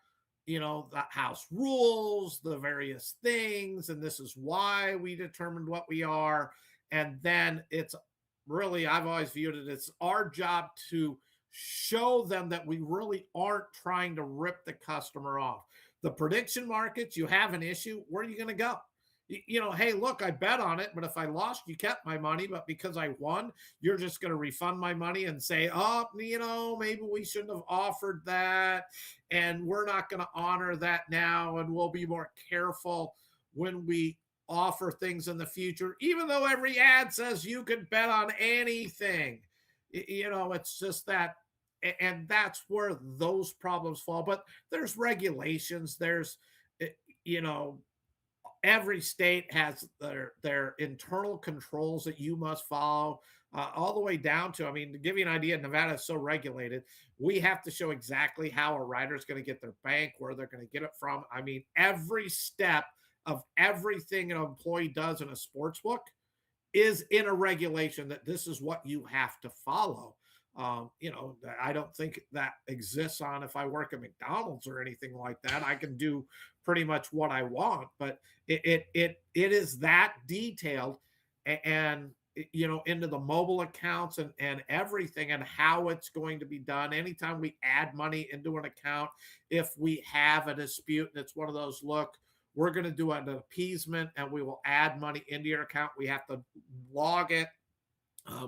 the house rules, the various things, and this is why we determined what we are. And then it's really, I've always viewed it, it's our job to show them that we really aren't trying to rip the customer off. The prediction markets, you have an issue, where are you going to go? Hey, look, I bet on it, but if I lost, you kept my money. But because I won, you're just going to refund my money and say, oh, maybe we shouldn't have offered that. And we're not going to honor that now. And we'll be more careful when we offer things in the future, even though every ad says you can bet on anything. It's just that. And that's where those problems fall. But there's regulations. There's, every state has their internal controls that you must follow, all the way down to, to give you an idea, Nevada is so regulated. We have to show exactly how a rider is going to get their bank, where they're going to get it from. Every step of everything an employee does in a sports book is in a regulation that this is what you have to follow. I don't think that exists on if I work at McDonald's or anything like that. I can do pretty much what I want, but it is that detailed, and into the mobile accounts and everything, and how it's going to be done. Anytime we add money into an account, if we have a dispute and it's one of those, look, we're going to do an appeasement and we will add money into your account, we have to log it.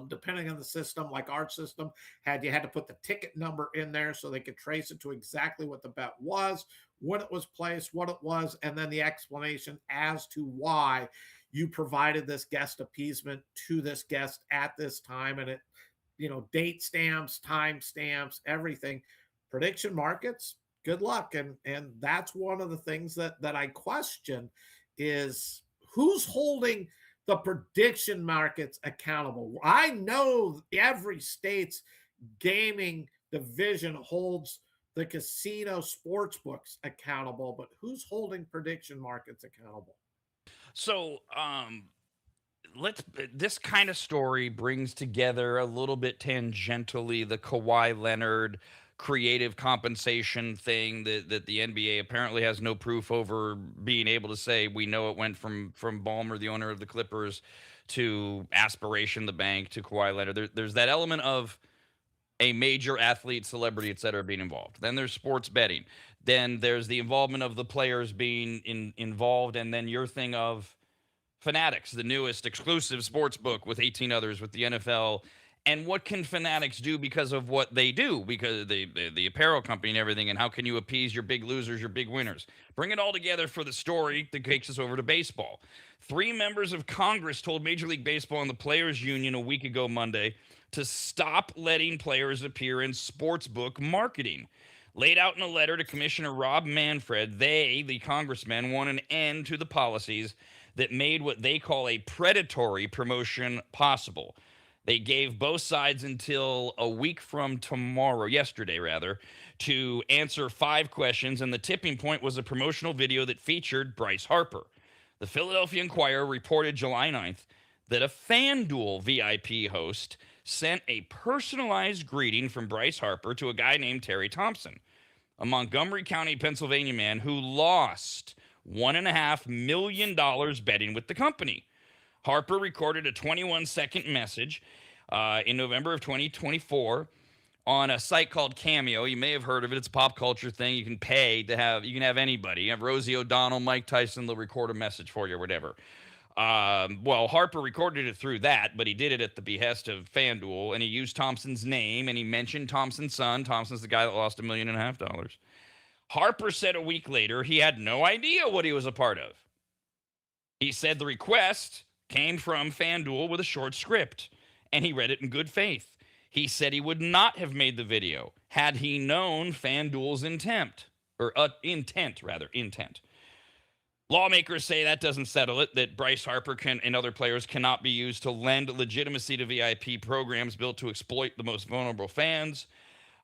Depending on the system, like our system you had to put the ticket number in there so they could trace it to exactly what the bet was, when it was placed, what it was, and then the explanation as to why you provided this guest appeasement to this guest at this time. And it, date stamps, time stamps, everything. Prediction markets, good luck. And that's one of the things that I question is who's holding the prediction markets accountable. I know every state's gaming division holds the casino sports books accountable, but who's holding prediction markets accountable? So, this kind of story brings together a little bit tangentially the Kawhi Leonard creative compensation thing that the NBA apparently has no proof over being able to say. We know it went from Ballmer, the owner of the Clippers, to Aspiration, the bank, to Kawhi Leonard. There's that element of a major athlete, celebrity, et cetera, being involved. Then there's sports betting. Then there's the involvement of the players being involved. And then your thing of Fanatics, the newest exclusive sports book with 18 others with the NFL. And what can Fanatics do because of what they do? Because the apparel company and everything, and how can you appease your big losers, your big winners? Bring it all together for the story that takes us over to baseball. 3 members of Congress told Major League Baseball and the Players Union a week ago Monday to stop letting players appear in sportsbook marketing. Laid out in a letter to Commissioner Rob Manfred, they, the congressmen, want an end to the policies that made what they call a predatory promotion possible. They gave both sides until a week from yesterday, to answer 5 questions, and the tipping point was a promotional video that featured Bryce Harper. The Philadelphia Inquirer reported July 9th that a FanDuel VIP host sent a personalized greeting from Bryce Harper to a guy named Terry Thompson, a Montgomery County, Pennsylvania man who lost $1.5 million betting with the company. Harper recorded a 21-second message in November of 2024 on a site called Cameo. You may have heard of it. It's a pop culture thing. You can pay to have, you can have anybody. You have Rosie O'Donnell, Mike Tyson, they'll record a message for you or whatever. Well, Harper recorded it through that, but he did it at the behest of FanDuel, and he used Thompson's name, and he mentioned Thompson's son. Thompson's the guy that lost $1.5 million. Harper said a week later he had no idea what he was a part of. He said the request came from FanDuel with a short script, and he read it in good faith. He said he would not have made the video had he known FanDuel's intent. Lawmakers say that doesn't settle it, that Bryce Harper and other players cannot be used to lend legitimacy to VIP programs built to exploit the most vulnerable fans,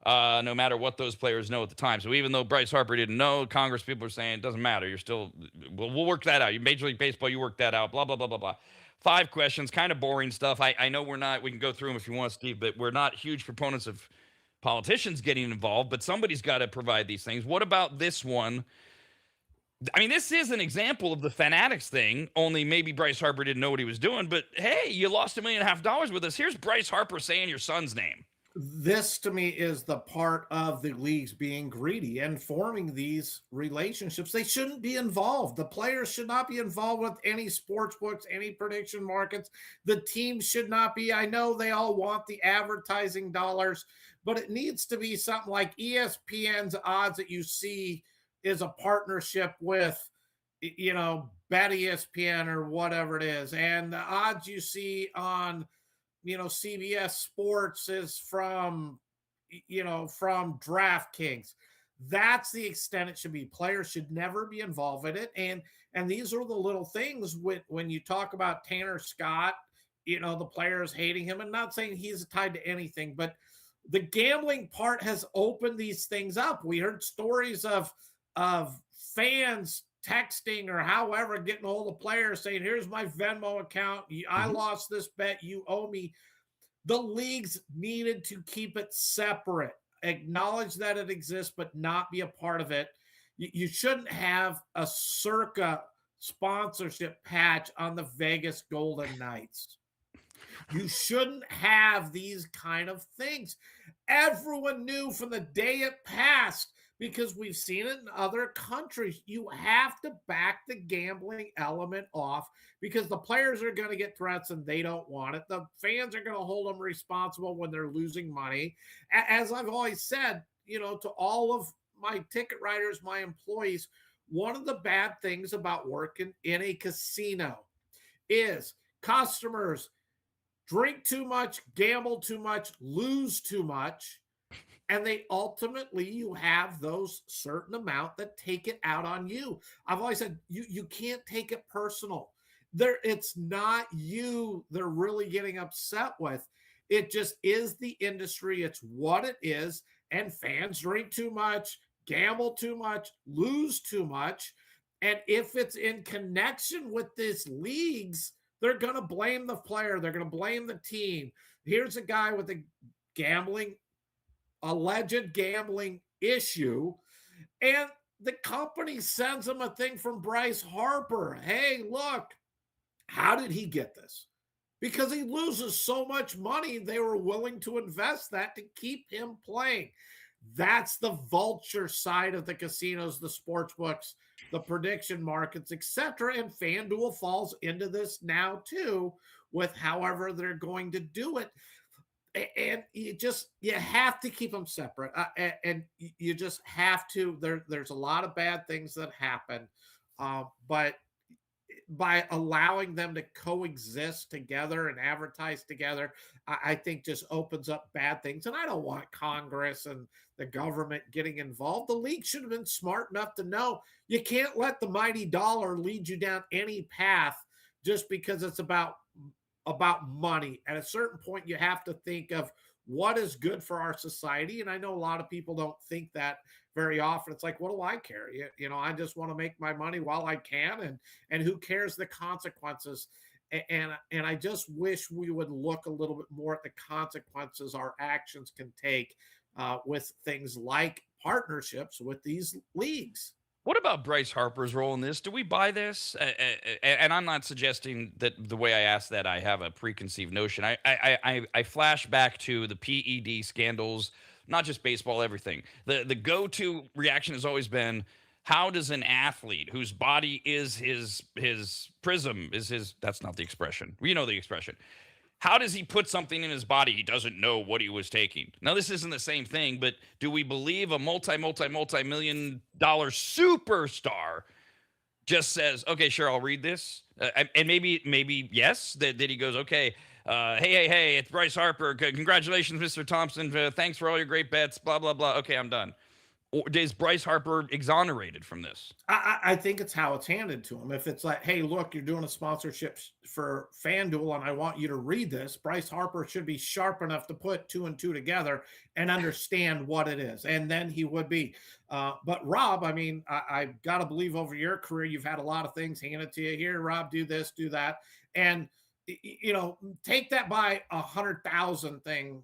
no matter what those players know at the time. So even though Bryce Harper didn't know, Congress people are saying it doesn't matter. You're still, we'll work that out. You Major League Baseball, you work that out, blah, blah, blah, blah, blah. 5 questions, kind of boring stuff. I know we can go through them if you want, Steve, but we're not huge proponents of politicians getting involved, but somebody's got to provide these things. What about this one? I mean, this is an example of the Fanatics thing, only maybe Bryce Harper didn't know what he was doing, but hey, you lost $1.5 million with us. Here's Bryce Harper saying your son's name. This to me is the part of the leagues being greedy and forming these relationships. They shouldn't be involved. The players should not be involved with any sports books, any prediction markets. The teams should not be. I know they all want the advertising dollars, but it needs to be something like ESPN's odds that you see is a partnership with, Bet ESPN or whatever it is. And the odds you see on, CBS Sports is from DraftKings. That's the extent it should be. Players should never be involved in it. And these are the little things when you talk about Tanner Scott, the players hating him, and not saying he's tied to anything, but the gambling part has opened these things up. We heard stories of fans texting or however getting a hold of players saying, here's my Venmo account. I lost this bet. You owe me. The leagues needed to keep it separate, acknowledge that it exists, but not be a part of it. You shouldn't have a circa sponsorship patch on the Vegas Golden Knights. You shouldn't have these kind of things. Everyone knew from the day it passed, because we've seen it in other countries. You have to back the gambling element off because the players are going to get threats and they don't want it. The fans are going to hold them responsible when they're losing money. As I've always said, to all of my ticket writers, my employees, one of the bad things about working in a casino is customers drink too much, gamble too much, lose too much. And you have those certain amount that take it out on you. I've always said, you can't take it personal. It's not you they're really getting upset with. It just is the industry. It's what it is. And fans drink too much, gamble too much, lose too much. And if it's in connection with these leagues, they're going to blame the player. They're going to blame the team. Here's a guy with a alleged gambling issue, and the company sends him a thing from Bryce Harper. Hey, look, how did he get this? Because he loses so much money, they were willing to invest that to keep him playing. That's the vulture side of the casinos, the sports books, the prediction markets, etc. And FanDuel falls into this now too, with however they're going to do it. And you have to keep them separate, and you just have to. There's a lot of bad things that happen, but by allowing them to coexist together and advertise together, I think just opens up bad things. And I don't want Congress and the government getting involved. The league should have been smart enough to know you can't let the mighty dollar lead you down any path just because it's about money. At a certain point, you have to think of what is good for our society. And I know a lot of people don't think that very often. It's like, what do I care? I just want to make my money while I can, and who cares the consequences? And I just wish we would look a little bit more at the consequences our actions can take with things like partnerships with these leagues. What about Bryce Harper's role in this? Do we buy this? And I'm not suggesting that the way I asked that I have a preconceived notion. I flash back to the PED scandals, not just baseball, everything. The go-to reaction has always been, how does an athlete whose body is his prism, is his, that's not the expression. You know the expression. How does he put something in his body he doesn't know what he was taking? Now, this isn't the same thing, but do we believe a multi-million dollar superstar just says, okay, sure, I'll read this? And maybe yes, that he goes, okay, hey, it's Bryce Harper. Congratulations, Mr. Thompson. Thanks for all your great bets, blah, blah, blah. Okay, I'm done. Or is Bryce Harper exonerated from this? I think it's how it's handed to him. If it's like, hey, look, you're doing a sponsorship for FanDuel and I want you to read this, Bryce Harper should be sharp enough to put 2 and 2 together and understand what it is. And then he would be. But Rob, I mean, I've got to believe over your career, you've had a lot of things handed to you. Here, Rob, do this, do that. And take that by 100,000 things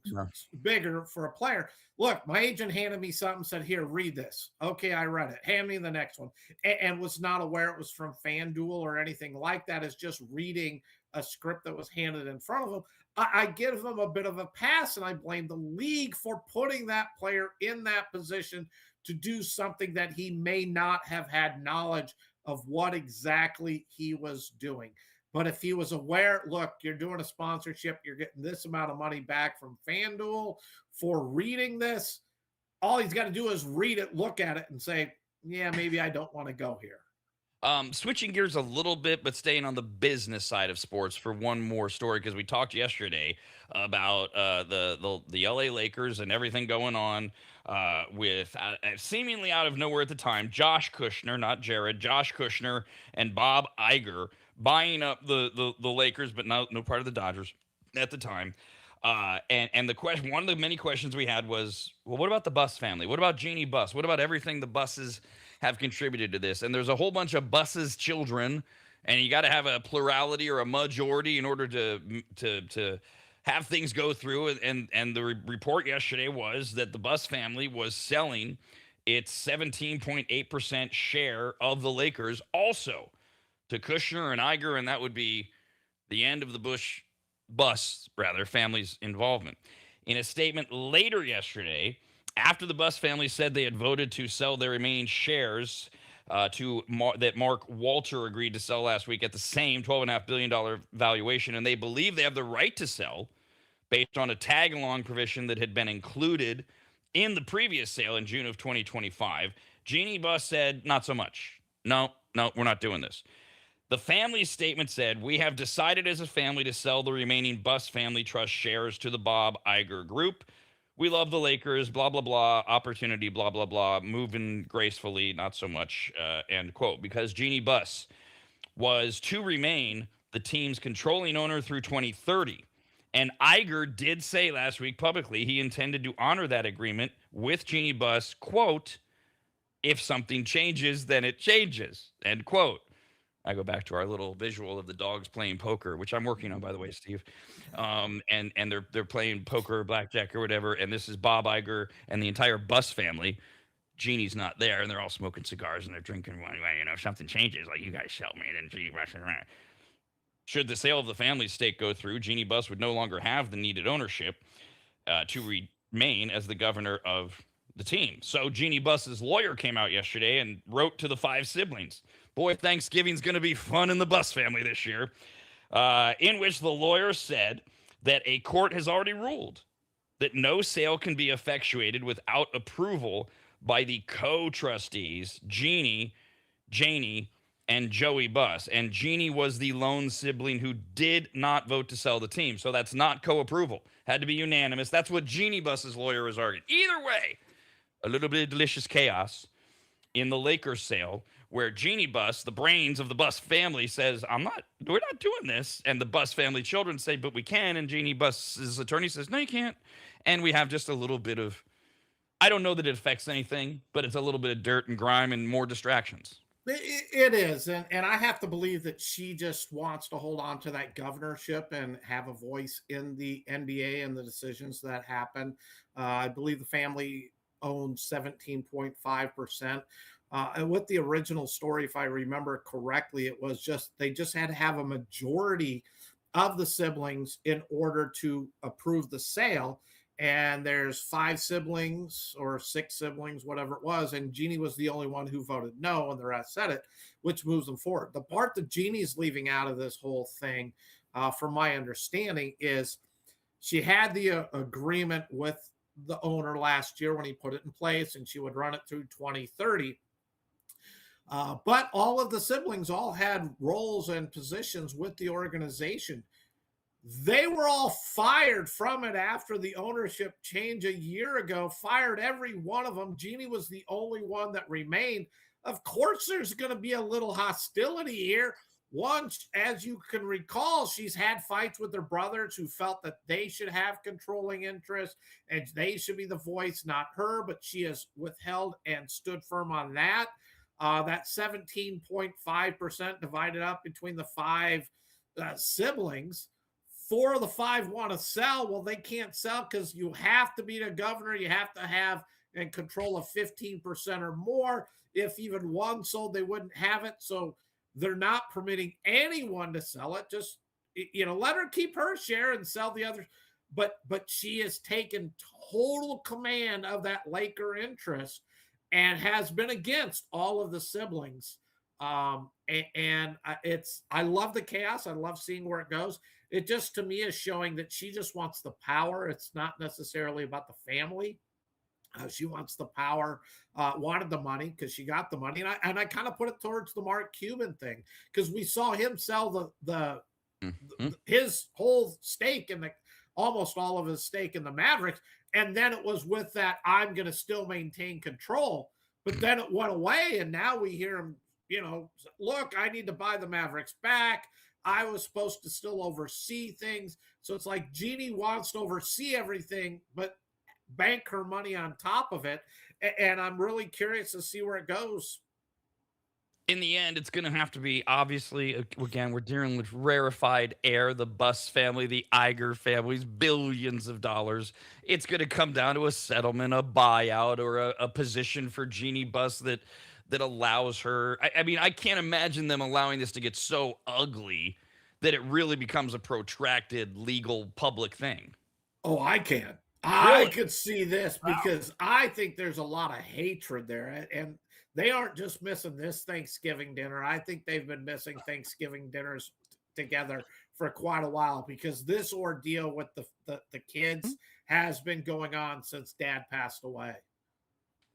bigger for a player. Look, my agent handed me something, said, here, read this. Okay, I read it. Hand me the next one. And was not aware it was from FanDuel or anything like that. Is just reading a script that was handed in front of him. I give him a bit of a pass, and I blame the league for putting that player in that position to do something that he may not have had knowledge of what exactly he was doing. But if he was aware, look, you're doing a sponsorship, you're getting this amount of money back from FanDuel for reading this, all he's got to do is read it, look at it, and say, yeah, maybe I don't want to go here. Switching gears a little bit, but staying on the business side of sports for one more story, because we talked yesterday about the LA Lakers and everything going on with seemingly out of nowhere at the time, Josh Kushner, not Jared, Josh Kushner and Bob Iger buying up the Lakers, but no part of the Dodgers at the time. And the question, one of the many questions we had was, well, what about the Buss family? What about Jeanie Buss? What about everything the Busses have contributed to this? And there's a whole bunch of Busses children, and you got to have a plurality or a majority in order to have things go through. And the report yesterday was that the Buss family was selling its 17.8% share of the Lakers also to Kushner and Iger, and that would be the end of the Buss family's involvement. In a statement later yesterday, after the Buss family said they had voted to sell their remaining shares that Mark Walter agreed to sell last week at the same $12.5 billion valuation, and they believe they have the right to sell based on a tag-along provision that had been included in the previous sale in June of 2025, Jeanie Buss said, not so much. No, we're not doing this. The family's statement said, we have decided as a family to sell the remaining Buss Family Trust shares to the Bob Iger Group. We love the Lakers, blah, blah, blah, opportunity, blah, blah, blah, moving gracefully, not so much, end quote. Because Jeanie Buss was to remain the team's controlling owner through 2030. And Iger did say last week publicly he intended to honor that agreement with Jeanie Buss, quote, if something changes, then it changes, end quote. I go back to our little visual of the dogs playing poker, which I'm working on, by the way, Steve. And they're playing poker or blackjack or whatever. And this is Bob Iger and the entire Buss family. Jeannie's not there, and they're all smoking cigars and they're drinking wine. If something changes, like you guys sell me, then Jeanie Buss around. Should the sale of the family's stake go through, Jeanie Buss would no longer have the needed ownership to remain as the governor of the team. So Jeanie Buss's lawyer came out yesterday and wrote to the 5 siblings. Boy, Thanksgiving's going to be fun in the Buss family this year, in which the lawyer said that a court has already ruled that no sale can be effectuated without approval by the co-trustees, Jeanie, Janie, and Joey Buss. And Jeanie was the lone sibling who did not vote to sell the team. So that's not co-approval. Had to be unanimous. That's what Jeanie Buss's lawyer was arguing. Either way, a little bit of delicious chaos in the Lakers sale, where Jeanie Buss, the brains of the Buss family, says, we're not doing this. And the Buss family children say, but we can. And Jeanie Buss's attorney says, no, you can't. And we have just a little bit of, I don't know that it affects anything, but it's a little bit of dirt and grime and more distractions. It is. And I have to believe that she just wants to hold on to that governorship and have a voice in the NBA and the decisions that happen. I believe the family owns 17.5%. And with the original story, if I remember correctly, it was they just had to have a majority of the siblings in order to approve the sale. and there's 5 siblings or 6 siblings, whatever it was, and Jeanie was the only one who voted no, and the rest said it, which moves them forward. The part that Jeanie's leaving out of this whole thing, from my understanding, is she had the agreement with the owner last year when he put it in place, and she would run it through 2030. But all of the siblings all had roles and positions with the organization. They were all fired from it after the ownership change a year ago, fired every one of them. Jeanie was the only one that remained. Of course, there's going to be a little hostility here. Once, as you can recall, she's had fights with her brothers who felt that they should have controlling interest and they should be the voice, not her, but she has withheld and stood firm on that. That 17.5% divided up between the 5 siblings. 4 of the 5 want to sell. Well, they can't sell because you have to be the governor. You have to have and control of 15% or more. If even one sold, they wouldn't have it. So they're not permitting anyone to sell it. Just, let her keep her share and sell the others. But she has taken total command of that Laker interest and has been against all of the siblings. I love the chaos. I love seeing where it goes. It just, to me, is showing that she just wants the power. It's not necessarily about the family. She wants the power, wanted the money because she got the money. And I kind of put it towards the Mark Cuban thing because we saw him sell his whole stake in almost all of his stake in the Mavericks. And then it was with that, I'm going to still maintain control. But then it went away. And now we hear him, look, I need to buy the Mavericks back. I was supposed to still oversee things. So it's like Jeanie wants to oversee everything, but bank her money on top of it. And I'm really curious to see where it goes. In the end, it's going to have to be, obviously, again, we're dealing with rarefied air, the Buss family, the Iger families, billions of dollars. It's going to come down to a settlement, a buyout, or a position for Jeanie Buss that allows her. I mean, I can't imagine them allowing this to get so ugly that it really becomes a protracted legal public thing. Oh, I can. Really? I could see this because I think there's a lot of hatred there. And they aren't just missing this Thanksgiving dinner. I think they've been missing Thanksgiving dinners together for quite a while because this ordeal with the kids has been going on since Dad passed away.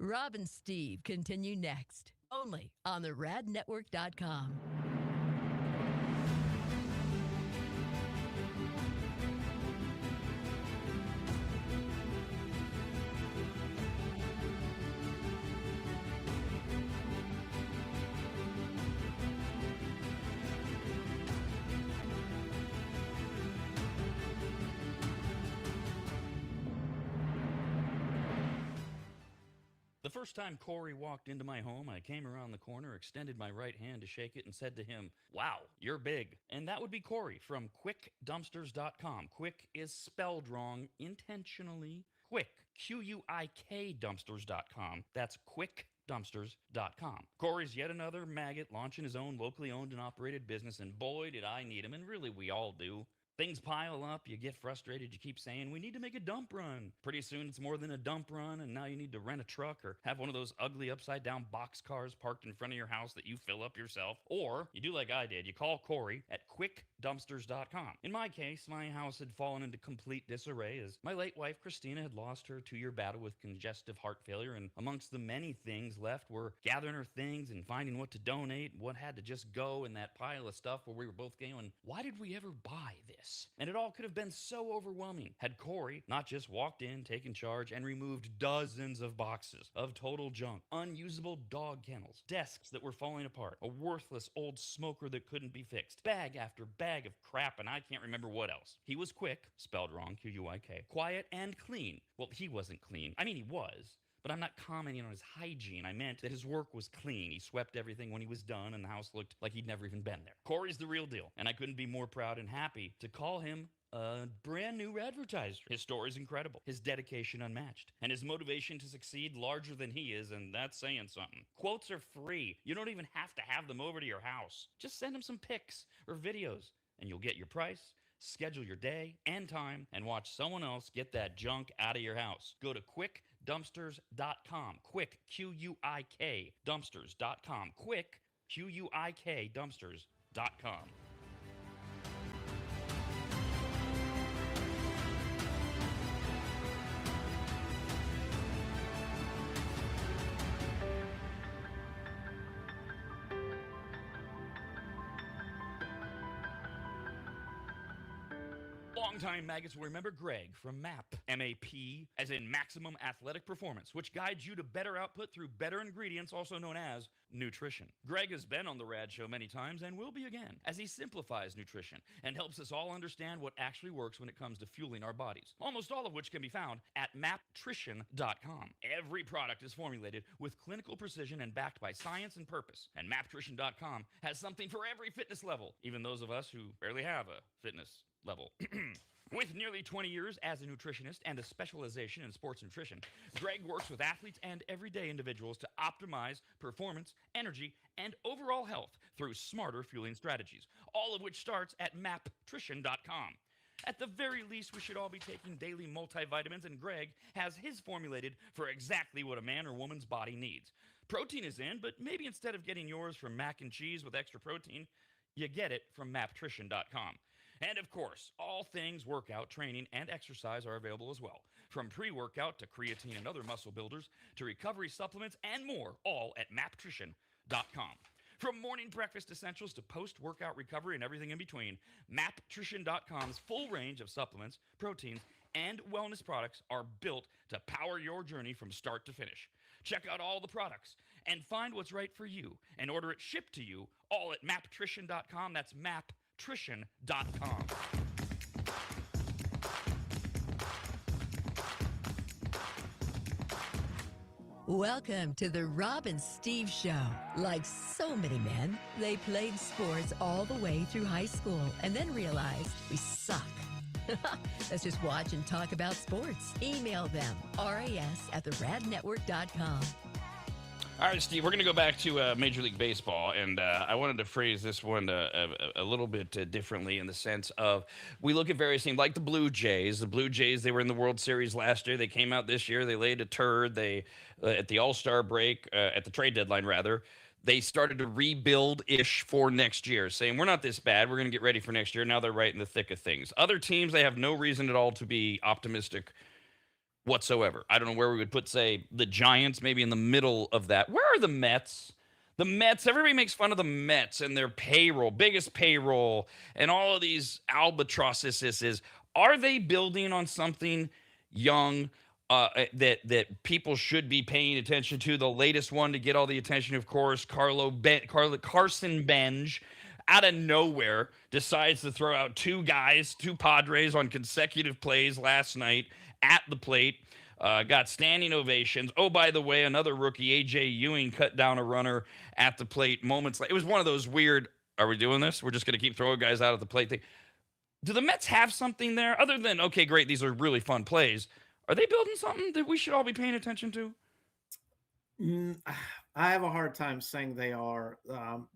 Rob and Steve continue next, only on the radnetwork.com. The first time Corey walked into my home, I came around the corner, extended my right hand to shake it, and said to him, "Wow, you're big." And that would be Corey from QuickDumpsters.com. Quick is spelled wrong intentionally. Quick, Q-U-I-K Dumpsters.com. That's QuickDumpsters.com. Corey's yet another maggot launching his own locally owned and operated business, and boy, did I need him, and really we all do. Things pile up, you get frustrated, you keep saying, we need to make a dump run. Pretty soon it's more than a dump run, and now you need to rent a truck or have one of those ugly upside-down box cars parked in front of your house that you fill up yourself. Or, you do like I did, you call Corey at QuickDumpsters.com. In my case, my house had fallen into complete disarray as my late wife Christina had lost her 2-year battle with congestive heart failure, and amongst the many things left were gathering her things and finding what to donate, what had to just go in that pile of stuff where we were both going, why did we ever buy this? And it all could have been so overwhelming had Corey not just walked in, taken charge, and removed dozens of boxes of total junk, unusable dog kennels, desks that were falling apart, a worthless old smoker that couldn't be fixed, bag after bag of crap, and I can't remember what else. He was quick, spelled wrong, Q-U-I-K, quiet and clean. Well, he wasn't clean. I mean, he was. But I'm not commenting on his hygiene. I meant that his work was clean. He swept everything when he was done, and the house looked like he'd never even been there. Corey's the real deal, and I couldn't be more proud and happy to call him a brand new advertiser. His story's incredible, his dedication unmatched, and his motivation to succeed larger than he is, and that's saying something. Quotes are free. You don't even have to have them over to your house. Just send him some pics or videos, and you'll get your price, Schedule your day and time and watch someone else get that junk out of your house. Go to quickdumpsters.com. Quick, Q-U-I-K, dumpsters.com. Quick, Q-U-I-K, dumpsters.com. Longtime maggots will remember Greg from MAP, M-A-P, as in Maximum Athletic Performance, which guides you to better output through better ingredients, also known as nutrition. Greg has been on the Rad Show many times and will be again, as he simplifies nutrition and helps us all understand what actually works when it comes to fueling our bodies, almost all of which can be found at maptrition.com. Every product is formulated with clinical precision and backed by science and purpose, and maptrition.com has something for every fitness level, even those of us who barely have a fitness level. With nearly 20 years as a nutritionist and a specialization in sports nutrition, Greg works with athletes and everyday individuals to optimize performance, energy, and overall health through smarter fueling strategies, all of which starts at maptrition.com. At the very least, we should all be taking daily multivitamins, and Greg has his formulated for exactly what a man or woman's body needs. Protein is in, but maybe instead of getting yours from mac and cheese with extra protein, you get it from maptrition.com. And of course, all things workout, training, and exercise are available as well. From pre-workout to creatine and other muscle builders to recovery supplements and more, all at maptrition.com. From morning breakfast essentials to post-workout recovery and everything in between, maptrition.com's full range of supplements, proteins, and wellness products are built to power your journey from start to finish. Check out all the products and find what's right for you and order it shipped to you all at maptrition.com. That's maptrition.com. Welcome to the Rob and Steve Show. Like so many men, they played sports all the way through high school and then realized we suck. Let's just watch and talk about sports. Email them, ras@theradnetwork.com. All right, Steve, we're going to go back to Major League Baseball, and I wanted to phrase this one a little bit differently in the sense of we look at various teams like the Blue Jays. The Blue Jays, they were in the World Series last year. They came out this year. They laid a turd. They at the All-Star break, at the trade deadline, rather, they started to rebuild-ish for next year, saying we're not this bad. We're going to get ready for next year. Now they're right in the thick of things. Other teams, they have no reason at all to be optimistic whatsoever. I don't know where we would put, say, the Giants, maybe in the middle of that. Where are the Mets? The Mets, everybody makes fun of the Mets and their payroll, biggest payroll, and all of these albatrosses. Are they building on something young that people should be paying attention to? The latest one to get all the attention, of course, Carson Bench, out of nowhere, decides to throw out two Padres on consecutive plays last night at the plate, got standing ovations. Oh, by the way, another rookie, A.J. Ewing, cut down a runner at the plate moments later. It was one of those weird, are we doing this? We're just going to keep throwing guys out at the plate thing. Do the Mets have something there other than, okay, great, these are really fun plays? Are they building something that we should all be paying attention to? I have a hard time saying they are.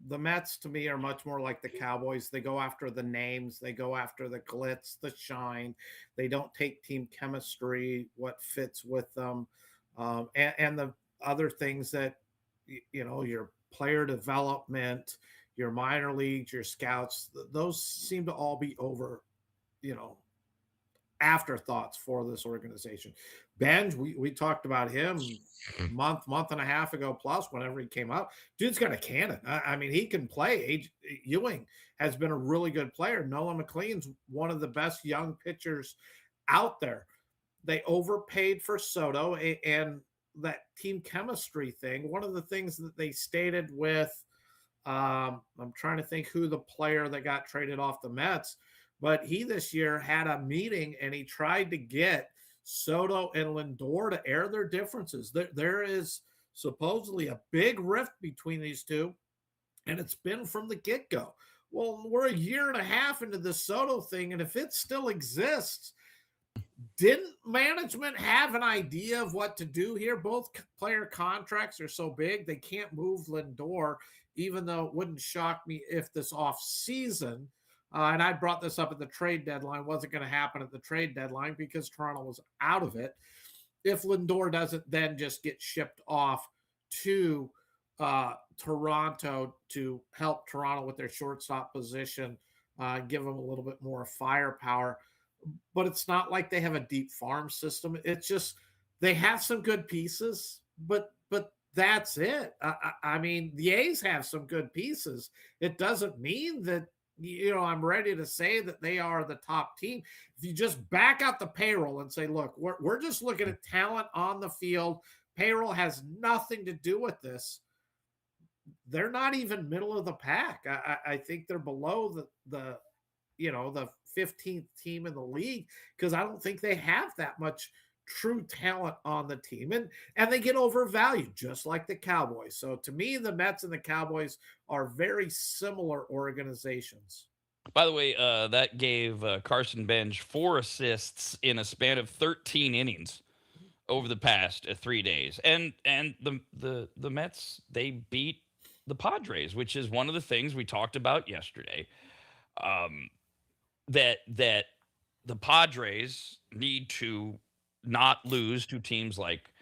The Mets, to me, are much more like the Cowboys. They go after the names. They go after the glitz, the shine. They don't take team chemistry, what fits with them, and the other things that, your player development, your minor leagues, your scouts, those seem to all be over, afterthoughts for this organization. Benj, we talked about him month and a half ago plus whenever he came up. Dude's got a cannon. I mean, he can play. Ewing has been a really good player. Nolan McLean's one of the best young pitchers out there. They overpaid for Soto, and that team chemistry thing. One of the things that they stated with, I'm trying to think who the player that got traded off the Mets, but he this year had a meeting and he tried to get Soto and Lindor to air their differences. There is supposedly a big rift between these two, and it's been from the get-go. Well, we're a year and a half into the Soto thing, and if it still exists, didn't management have an idea of what to do here? Both player contracts are so big, they can't move Lindor, even though it wouldn't shock me if this offseason And I brought this up at the trade deadline. Wasn't going to happen at the trade deadline because Toronto was out of it. If Lindor doesn't then just get shipped off to Toronto to help Toronto with their shortstop position, give them a little bit more firepower. But it's not like they have a deep farm system. It's just they have some good pieces, but that's it. I mean, the A's have some good pieces. It doesn't mean that I'm ready to say that they are the top team. If you just back out the payroll and say, look, we're just looking at talent on the field. Payroll has nothing to do with this. They're not even middle of the pack. I think they're below the 15th team in the league because I don't think they have that much true talent on the team, and they get overvalued just like the Cowboys. So to me, the Mets and the Cowboys are very similar organizations. By the way, that gave Carson Bench 4 assists in a span of 13 innings over the past 3 days, and the Mets, they beat the Padres, which is one of the things we talked about yesterday. That the Padres need to not lose to teams like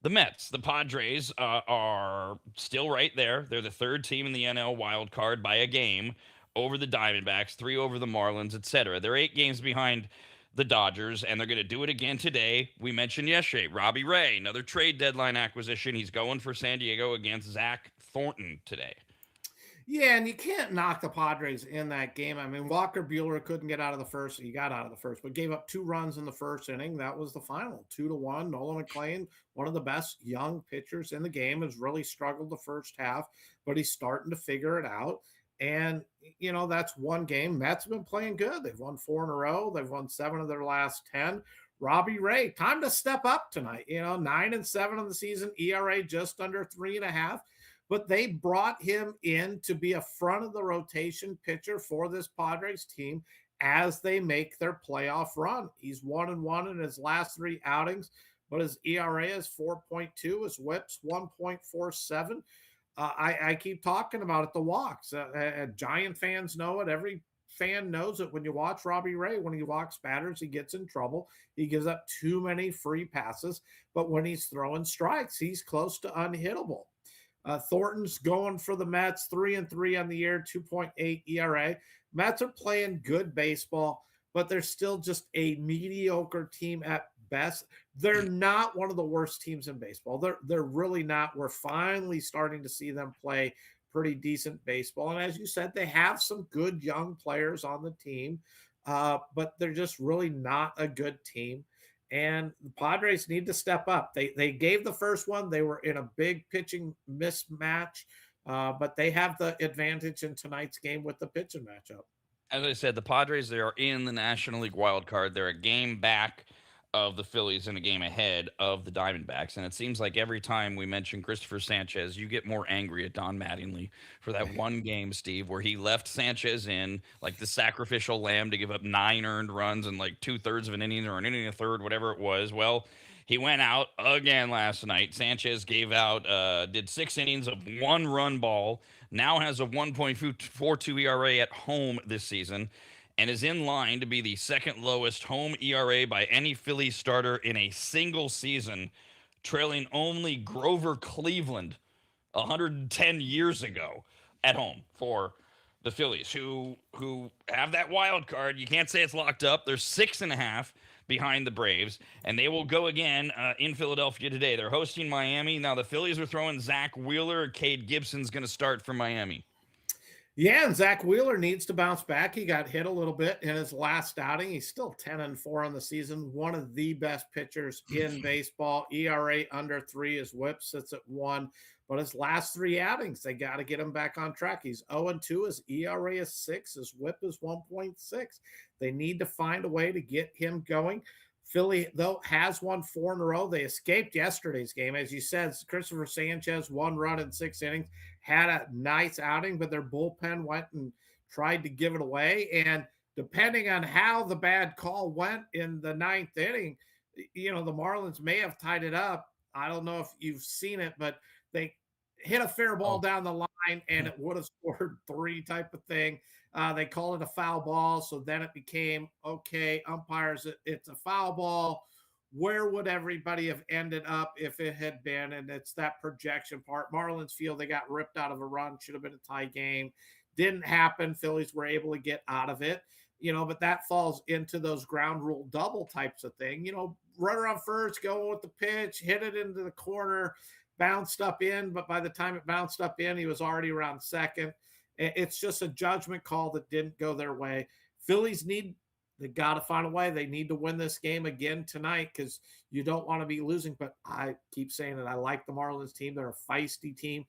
the Mets. The Padres are still right there. They're the 3rd team in the NL wild card by a game over the Diamondbacks, 3 over the Marlins, etc. They're 8 games behind the Dodgers, and they're going to do it again today. We mentioned yesterday, Robbie Ray, another trade deadline acquisition. He's going for San Diego against Zach Thornton today. Yeah, and you can't knock the Padres in that game. I mean, Walker Buehler couldn't get out of the first. He got out of the first, but gave up 2 runs in the first inning. That was the final, 2-1. Nolan McClain, one of the best young pitchers in the game, has really struggled the first half, but he's starting to figure it out. And, that's one game. Mets have been playing good. They've won 4 in a row. They've won 7 of their last 10. Robbie Ray, time to step up tonight. 9-7 on the season, ERA just under 3.5. But they brought him in to be a front of the rotation pitcher for this Padres team as they make their playoff run. He's 1-1 in his last 3 outings, but his ERA is 4.2, his whip's 1.47. I keep talking about it, the walks. Giant fans know it. Every fan knows it. When you watch Robbie Ray, when he walks batters, he gets in trouble. He gives up too many free passes. But when he's throwing strikes, he's close to unhittable. Thornton's going for the Mets, 3-3 on the year, 2.8 ERA. Mets are playing good baseball, but they're still just a mediocre team at best. They're not one of the worst teams in baseball. They're really not. We're finally starting to see them play pretty decent baseball. And as you said, they have some good young players on the team, but they're just really not a good team. And the Padres need to step up. They gave the first one. They were in a big pitching mismatch, but they have the advantage in tonight's game with the pitching matchup. As I said, the Padres, they are in the National League wild card. They're a game back of the Phillies and a game ahead of the Diamondbacks. And it seems like every time we mention Christopher Sanchez, you get more angry at Don Mattingly for that one game, Steve, where he left Sanchez in like the sacrificial lamb to give up 9 earned runs in like 2/3 of an inning or an inning and a third, whatever it was. Well, he went out again last night. Sanchez gave out, did 6 innings of 1-run ball, now has a 1.42 ERA at home this season, and is in line to be the 2nd lowest home ERA by any Phillies starter in a single season, trailing only Grover Cleveland 110 years ago at home for the Phillies, who have that wild card. You can't say it's locked up. They're 6.5 behind the Braves, and they will go again in Philadelphia today. They're hosting Miami. Now, the Phillies are throwing Zach Wheeler. Cade Gibson's going to start for Miami. Yeah, and Zach Wheeler needs to bounce back. He got hit a little bit in his last outing. He's still 10-4 on the season. One of the best pitchers in baseball. ERA under 3. His whip sits at 1. But his last 3 outings, they got to get him back on track. He's 0-2. His ERA is 6. His whip is 1.6. They need to find a way to get him going. Philly, though, has won 4 in a row. They escaped yesterday's game. As you said, Christopher Sanchez, 1 run in 6 innings, had a nice outing, but their bullpen went and tried to give it away. And depending on how the bad call went in the 9th inning, the Marlins may have tied it up. I don't know if you've seen it, but they hit a fair ball down the line and it would have scored 3 type of thing. They call it a foul ball. So then it became, okay, umpires, it's a foul ball. Where would everybody have ended up if it had been? And it's that projection part. Marlins feel they got ripped out of a run, should have been a tie game. Didn't happen. Phillies were able to get out of it, but that falls into those ground rule double types of thing. Runner on first, going with the pitch, hit it into the corner, bounced up in, but by the time it bounced up in, he was already around second. It's just a judgment call that didn't go their way. Phillies they got to find a way. They need to win this game again tonight because you don't want to be losing. But I keep saying that I like the Marlins team. They're a feisty team.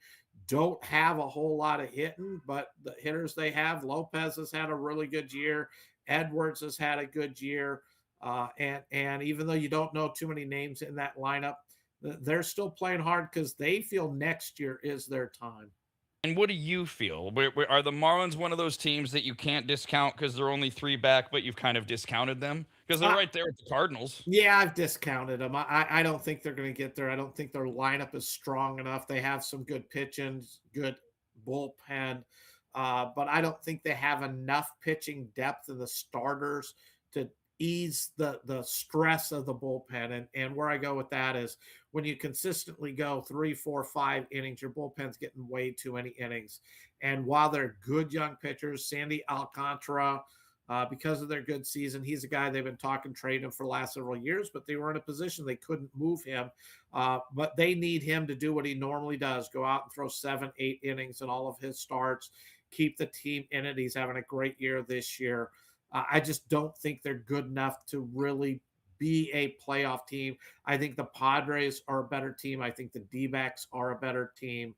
Don't have a whole lot of hitting, but the hitters they have, Lopez has had a really good year. Edwards has had a good year. And even though you don't know too many names in that lineup, they're still playing hard because they feel next year is their time. And what do you feel? Are the Marlins one of those teams that you can't discount because they're only 3 back, but you've kind of discounted them? Because they're right there with the Cardinals. Yeah, I've discounted them. I don't think they're going to get there. I don't think their lineup is strong enough. They have some good pitching, good bullpen, but I don't think they have enough pitching depth in the starters to ease the stress of the bullpen. And where I go with that is when you consistently go 3, 4, 5 innings, your bullpen's getting way too many innings. And while they're good young pitchers, Sandy Alcantara, because of their good season, he's a guy they've been talking trading for the last several years, but they were in a position they couldn't move him. But they need him to do what he normally does, go out and throw 7, 8 innings in all of his starts, keep the team in it. He's having a great year this year. I just don't think they're good enough to really be a playoff team. I think the Padres are a better team. I think the D-backs are a better team.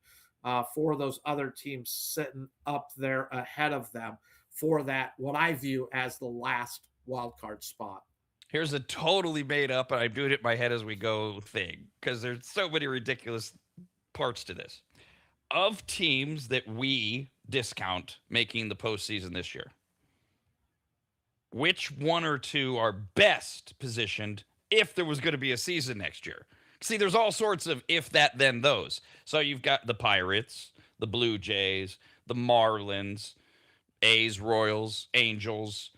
For those other teams sitting up there ahead of them for that, what I view as the last wild card spot. Here's a totally made up, and I do it in my head as we go thing, because there's so many ridiculous parts to this. Of teams that we discount making the postseason this year, which one or two are best positioned if there was going to be a season next year? See, there's all sorts of if, that, then those. So you've got the Pirates, the Blue Jays, the Marlins, A's, Royals, Angels.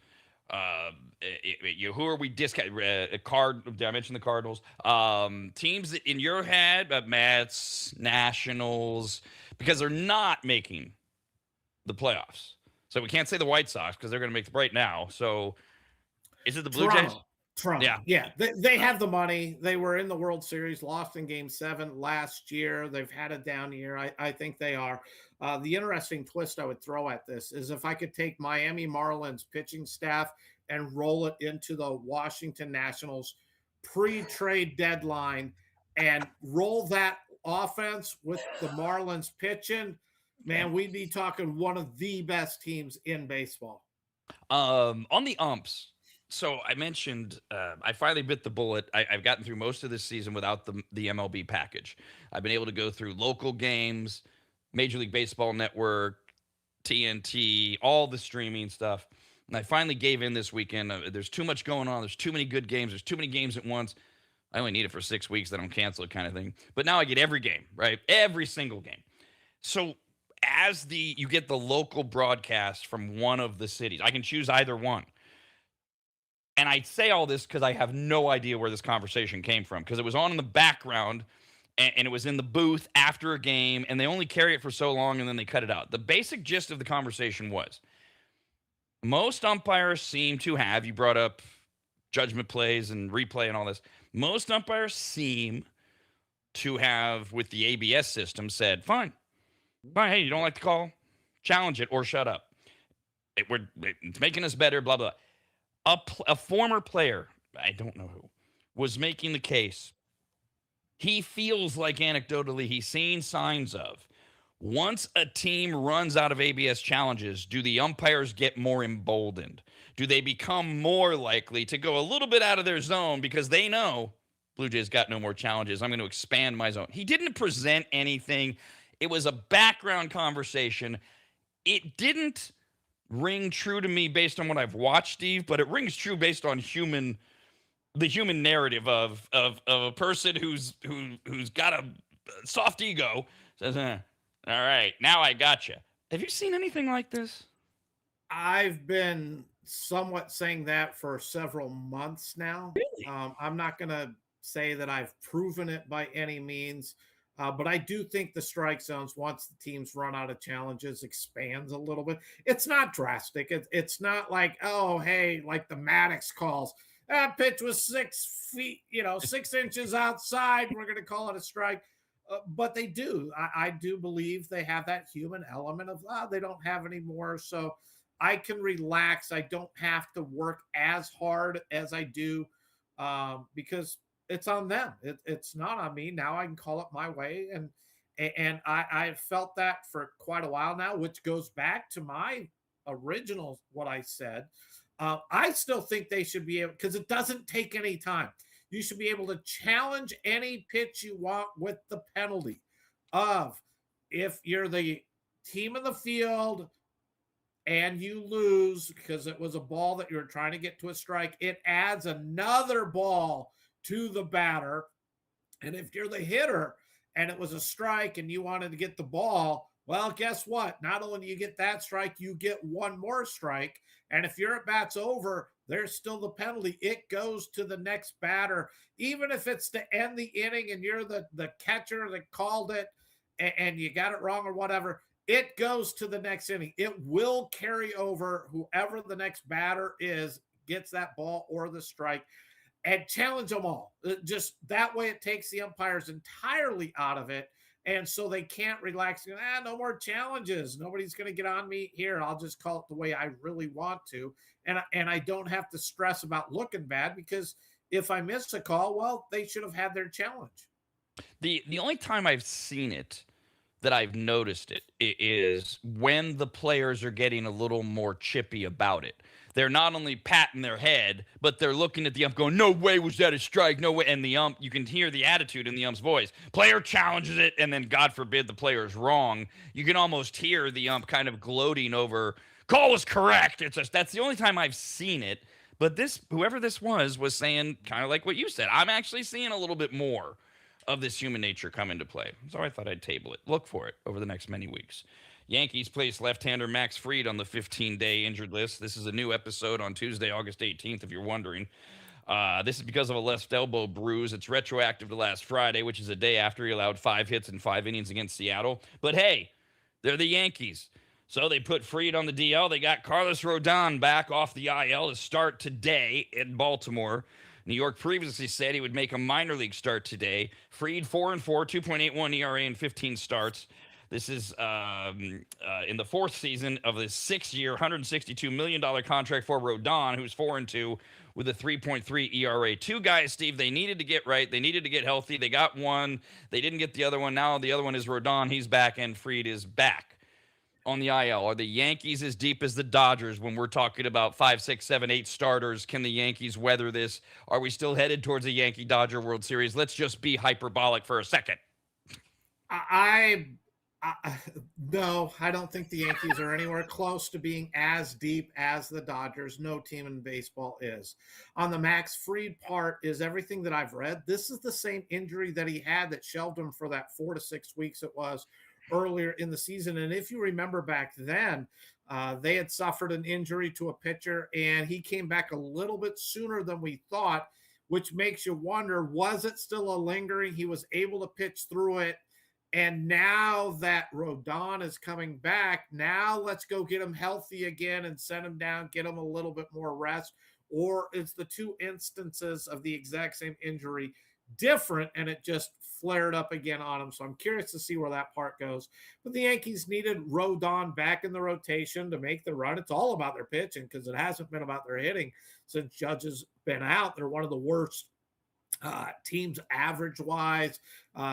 Who are we discounting? Did I mention the Cardinals? Teams that in your head, Mets, Nationals, because they're not making the playoffs. So we can't say the White Sox because they're going to make the right now. So is it the Blue Jays? Toronto. Yeah. They have the money. They were in the World Series, lost in Game 7 last year. They've had a down year. I think they are. The interesting twist I would throw at this is if I could take Miami Marlins pitching staff and roll it into the Washington Nationals pre-trade deadline and roll that offense with the Marlins pitching, man, we'd be talking one of the best teams in baseball. On the umps, so I mentioned I finally bit the bullet. I've gotten through most of this season without the MLB package. I've been able to go through local games, Major League Baseball Network, TNT, all the streaming stuff. And I finally gave in this weekend. There's too much going on. There's too many good games. There's too many games at once. I only need it for 6 weeks. Then I'm cancel it kind of thing. But now I get every game, right? Every single game. So as you get the local broadcast from one of the cities, I can choose either one. And I say all this because I have no idea where this conversation came from, because it was on in the background and it was in the booth after a game, and they only carry it for so long and then they cut it out. The basic gist of the conversation was most umpires seem to have, you brought up judgment plays and replay and all this, most umpires seem to have, with the ABS system, said, fine, hey, you don't like the call? Challenge it or shut up. It's making us better, blah, blah. A former player, I don't know who, was making the case. He feels like anecdotally he's seen signs of, once a team runs out of ABS challenges, do the umpires get more emboldened? Do they become more likely to go a little bit out of their zone because they know Blue Jays got no more challenges? I'm going to expand my zone. He didn't present anything. It was a background conversation. It didn't ring true to me based on what I've watched, Steve, but it rings true based on the human narrative of a person who's got a soft ego, says, all right, now I got you. Have you seen anything like this? I've been somewhat saying that for several months now. I'm not going to say that I've proven it by any means, but I do think the strike zones, once the teams run out of challenges, expands a little bit. It's not drastic. It's not like, oh, hey, like the Maddox calls. That pitch was 6 feet, 6 inches outside. We're going to call it a strike. But they do. I do believe they have that human element of, they don't have any more. So I can relax. I don't have to work as hard as I do because it's on them. It's not on me. Now I can call it my way. And I've felt that for quite a while now, which goes back to my original, what I said. I still think they should be able, because it doesn't take any time. You should be able to challenge any pitch you want with the penalty of, if you're the team in the field and you lose because it was a ball that you were trying to get to a strike, it adds another ball to the batter. And if you're the hitter and it was a strike and you wanted to get the ball, well, guess what? Not only do you get that strike, you get one more strike. And if your at bat's over, there's still the penalty. It goes to the next batter, even if it's to end the inning and you're the catcher that called it and you got it wrong or whatever. It goes to the next inning. It will carry over. Whoever the next batter is gets that ball or the strike, and challenge them all. Just that way it takes the umpires entirely out of it. And so they can't relax. No more challenges. Nobody's going to get on me here. I'll just call it the way I really want to. And I don't have to stress about looking bad, because if I miss a call, well, they should have had their challenge. The only time I've seen it, that I've noticed it, is when the players are getting a little more chippy about it. They're not only patting their head, but they're looking at the ump going, no way was that a strike, no way. And the ump, you can hear the attitude in the ump's voice. Player challenges it, and then God forbid the player is wrong. You can almost hear the ump kind of gloating over, call was correct. It's just, that's the only time I've seen it. But whoever this was saying kind of like what you said. I'm actually seeing a little bit more of this human nature come into play. So I thought I'd table it. Look for it over the next many weeks. Yankees placed left-hander Max Fried on the 15-day injured list. This is a new episode on Tuesday, August 18th, if you're wondering. This is because of a left elbow bruise. It's retroactive to last Friday, which is a day after he allowed 5 hits in 5 innings against Seattle. But hey, they're the Yankees. So they put Fried on the DL. They got Carlos Rodon back off the IL to start today in Baltimore. New York previously said he would make a minor league start today. Fried 4-4, 2.81 ERA in 15 starts. This is in the fourth season of the 6-year, $162 million contract for Rodon, who's 4-2 with a 3.3 ERA. Two guys, Steve, they needed to get right. They needed to get healthy. They got one. They didn't get the other one. Now the other one is Rodon. He's back, and Fried is back on the IL. Are the Yankees as deep as the Dodgers when we're talking about 5, 6, 7, 8 starters? Can the Yankees weather this? Are we still headed towards a Yankee-Dodger World Series? Let's just be hyperbolic for a second. No, I don't think the Yankees are anywhere close to being as deep as the Dodgers. No team in baseball is. On the Max Fried part is everything that I've read. This is the same injury that he had that shelved him for that 4 to 6 weeks it was earlier in the season. And if you remember back then, they had suffered an injury to a pitcher, and he came back a little bit sooner than we thought, which makes you wonder, was it still a lingering? He was able to pitch through it. And now that Rodon is coming back, now let's go get him healthy again and send him down, get him a little bit more rest. Or it's the two instances of the exact same injury different, and it just flared up again on him. So I'm curious to see where that part goes. But the Yankees needed Rodon back in the rotation to make the run. It's all about their pitching, because it hasn't been about their hitting since Judge has been out. They're one of the worst teams average-wise.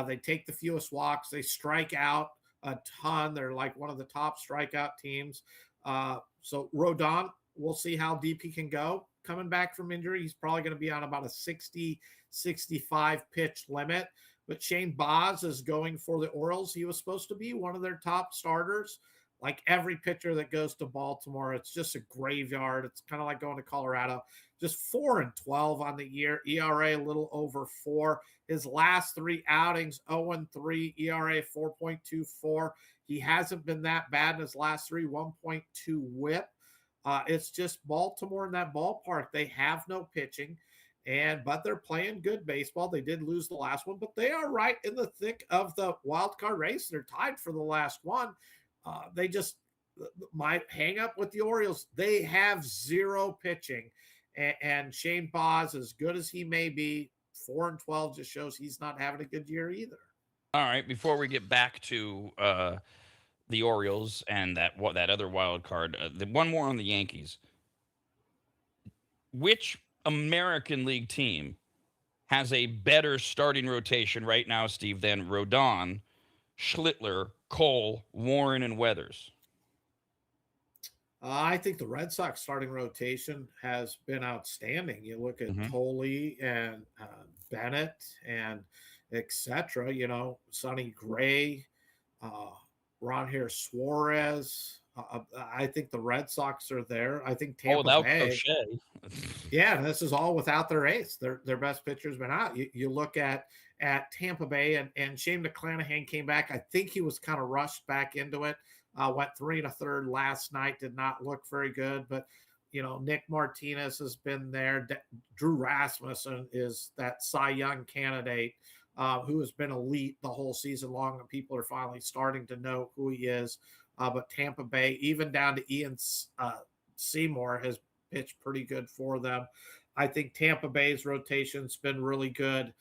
They take the fewest walks. They strike out a ton. They're like one of the top strikeout teams. So Rodon, we'll see how deep he can go. Coming back from injury, he's probably going to be on about a 60, 65 pitch limit. But Shane Baz is going for the Orioles. He was supposed to be one of their top starters. Like every pitcher that goes to Baltimore, it's just a graveyard. It's kind of like going to Colorado. Just 4-12 on the year. ERA a little over 4. His last 3 outings, 0-3, ERA 4.24. He hasn't been that bad in his last 3, 1.2 whip. It's just Baltimore in that ballpark. They have no pitching, but they're playing good baseball. They did lose the last one, but they are right in the thick of the wild card race. They're tied for the last one. They just my hang up with the Orioles. They have zero pitching, and Shane Baz, as good as he may be, 4-12 just shows he's not having a good year either. All right, before we get back to the Orioles and that other wild card, one more on the Yankees. Which American League team has a better starting rotation right now, Steve, than Rodon, Schlittler, Cole, Warren, and Weathers? I think the Red Sox starting rotation has been outstanding. You look at Tolle and Bennett and etc. Sonny Gray, Ronher Suarez. I think the Red Sox are there. I think Tampa Bay. Yeah, this is all without their ace. Their best pitcher's been out. You look at Tampa Bay, and Shane McClanahan came back. I think he was kind of rushed back into it. Went 3 1/3 last night. Did not look very good, but Nick Martinez has been there. Drew Rasmussen is that Cy Young candidate who has been elite the whole season long, and people are finally starting to know who he is. But Tampa Bay, even down to Ian Seymour, has pitched pretty good for them. I think Tampa Bay's rotation's been really good.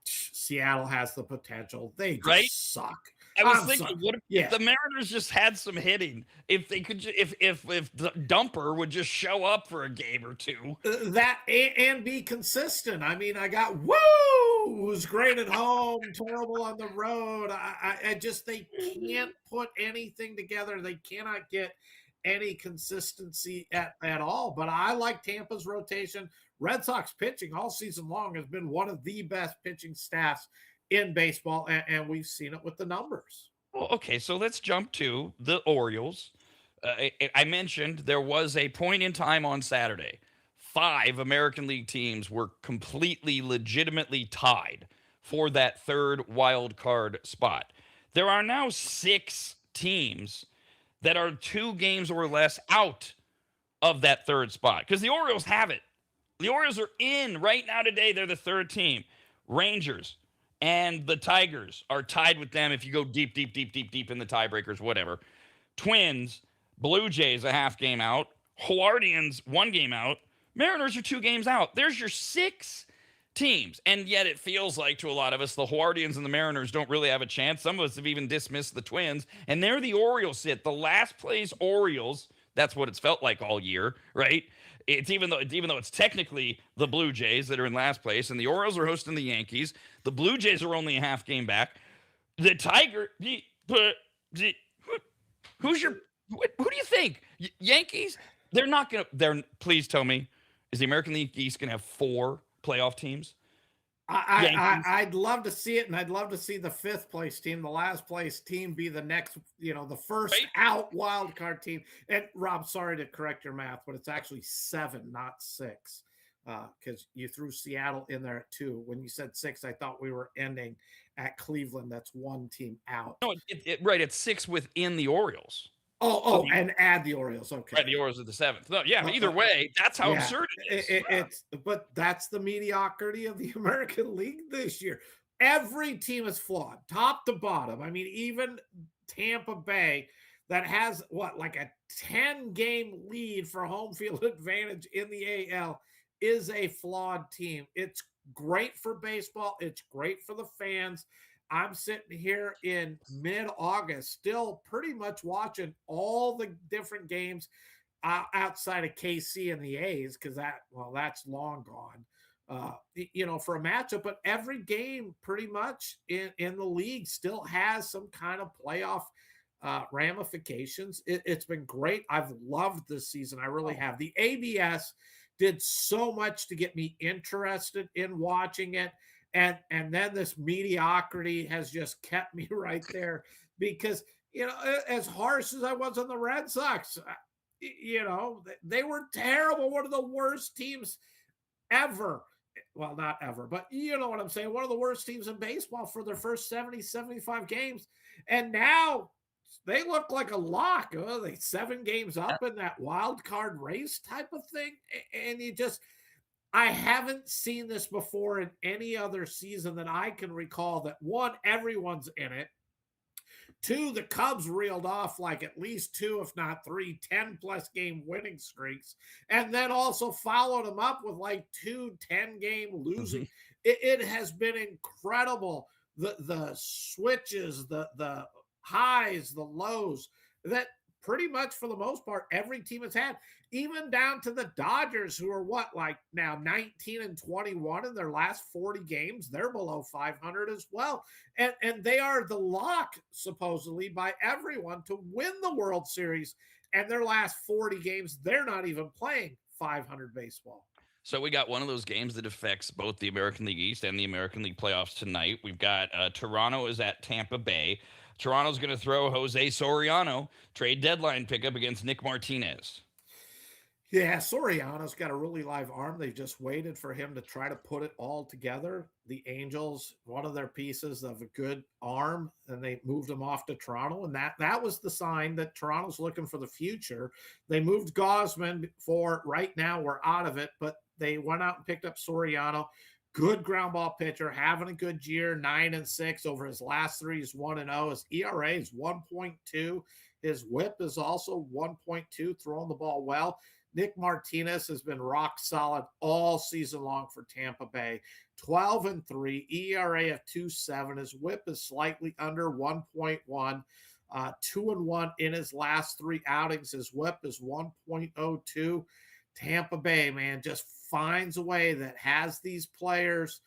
Seattle has the potential. They just suck. I was thinking, what if the Mariners just had some hitting? If they could, if the Dumper would just show up for a game or two, that and be consistent. I mean, I got who's great at home, terrible on the road. I just they can't put anything together. They cannot get any consistency at all. But I like Tampa's rotation. Red Sox pitching all season long has been one of the best pitching staffs in baseball, and we've seen it with the numbers. Well, okay, so let's jump to the Orioles. I mentioned there was a point in time on Saturday. 5 American League teams were completely, legitimately tied for that third wild card spot. There are now 6 teams that are 2 games or less out of that third spot because the Orioles have it. The Orioles are in right now today. They're the 3rd team. Rangers and the Tigers are tied with them if you go deep in the tiebreakers, whatever. Twins, Blue Jays a half game out. Guardians 1 game out. Mariners are 2 games out. There's your 6 teams. And yet it feels like to a lot of us, the Guardians and the Mariners don't really have a chance. Some of us have even dismissed the Twins. And there the Orioles sit. The last place Orioles, that's what it's felt like all year, right? It's even though it's technically the Blue Jays that are in last place, and the Orioles are hosting the Yankees. The Blue Jays are only a half game back. The who do you think? Yankees? They're not gonna. Please tell me, is the American League East gonna have 4 playoff teams? I'd love to see it, and I'd love to see the 5th place team, the last place team, be the next, the first out wild card team. And Rob, sorry to correct your math, but it's actually 7, not 6, because you threw Seattle in there at 2. When you said 6, I thought we were ending at Cleveland. That's 1 team out. No, it's 6 within the Orioles. Oh, and add the Orioles. Okay. Right, the Orioles are the 7th. No, yeah, either way, that's how absurd it is. But that's the mediocrity of the American League this year. Every team is flawed, top to bottom. I mean, even Tampa Bay, that has like a 10-game lead for home field advantage in the AL, is a flawed team. It's great for baseball. It's great for the fans. I'm sitting here in mid-August, still pretty much watching all the different games outside of KC and the A's, because that's long gone. For a matchup, but every game pretty much in the league still has some kind of playoff ramifications. It's been great. I've loved this season. I really have. The ABS did so much to get me interested in watching it. And then this mediocrity has just kept me right there because, as harsh as I was on the Red Sox, they were terrible. One of the worst teams ever. Well, not ever, but you know what I'm saying. One of the worst teams in baseball for their first 70, 75 games. And now they look like a lock. Oh, they 7 games up in that wild card race type of thing. And I haven't seen this before in any other season that I can recall that one, everyone's in it. 2, the Cubs reeled off like at least 2, if not 3, 10-plus game winning streaks, and then also followed them up with like 2 10-game losing. It has been incredible. The switches, the highs, the lows that pretty much for the most part every team has had, even down to the Dodgers, who are like now 19-21 in their last 40 games. They're below 500 as well. And they are the lock, supposedly, by everyone to win the World Series. And their last 40 games, they're not even playing 500 baseball. So we got one of those games that affects both the American League East and the American League playoffs tonight. We've got Toronto is at Tampa Bay. Toronto's going to throw Jose Soriano, trade deadline pickup against Nick Martinez. Yeah, Soriano's got a really live arm. They just waited for him to try to put it all together. The Angels, one of their pieces of a good arm, and they moved him off to Toronto. And that was the sign that Toronto's looking for the future. They moved Gausman for right now. We're out of it, but they went out and picked up Soriano. Good ground ball pitcher, having a good year, 9-6 over his last 3. He's 1-0. His ERA is 1.2. His WHIP is also 1.2, throwing the ball well. Nick Martinez has been rock solid all season long for Tampa Bay. 12-3, ERA of 2.7. His WHIP is slightly under 1.1. 2-1 in his last 3 outings. His WHIP is 1.02. Tampa Bay, man, just finds a way that has these players.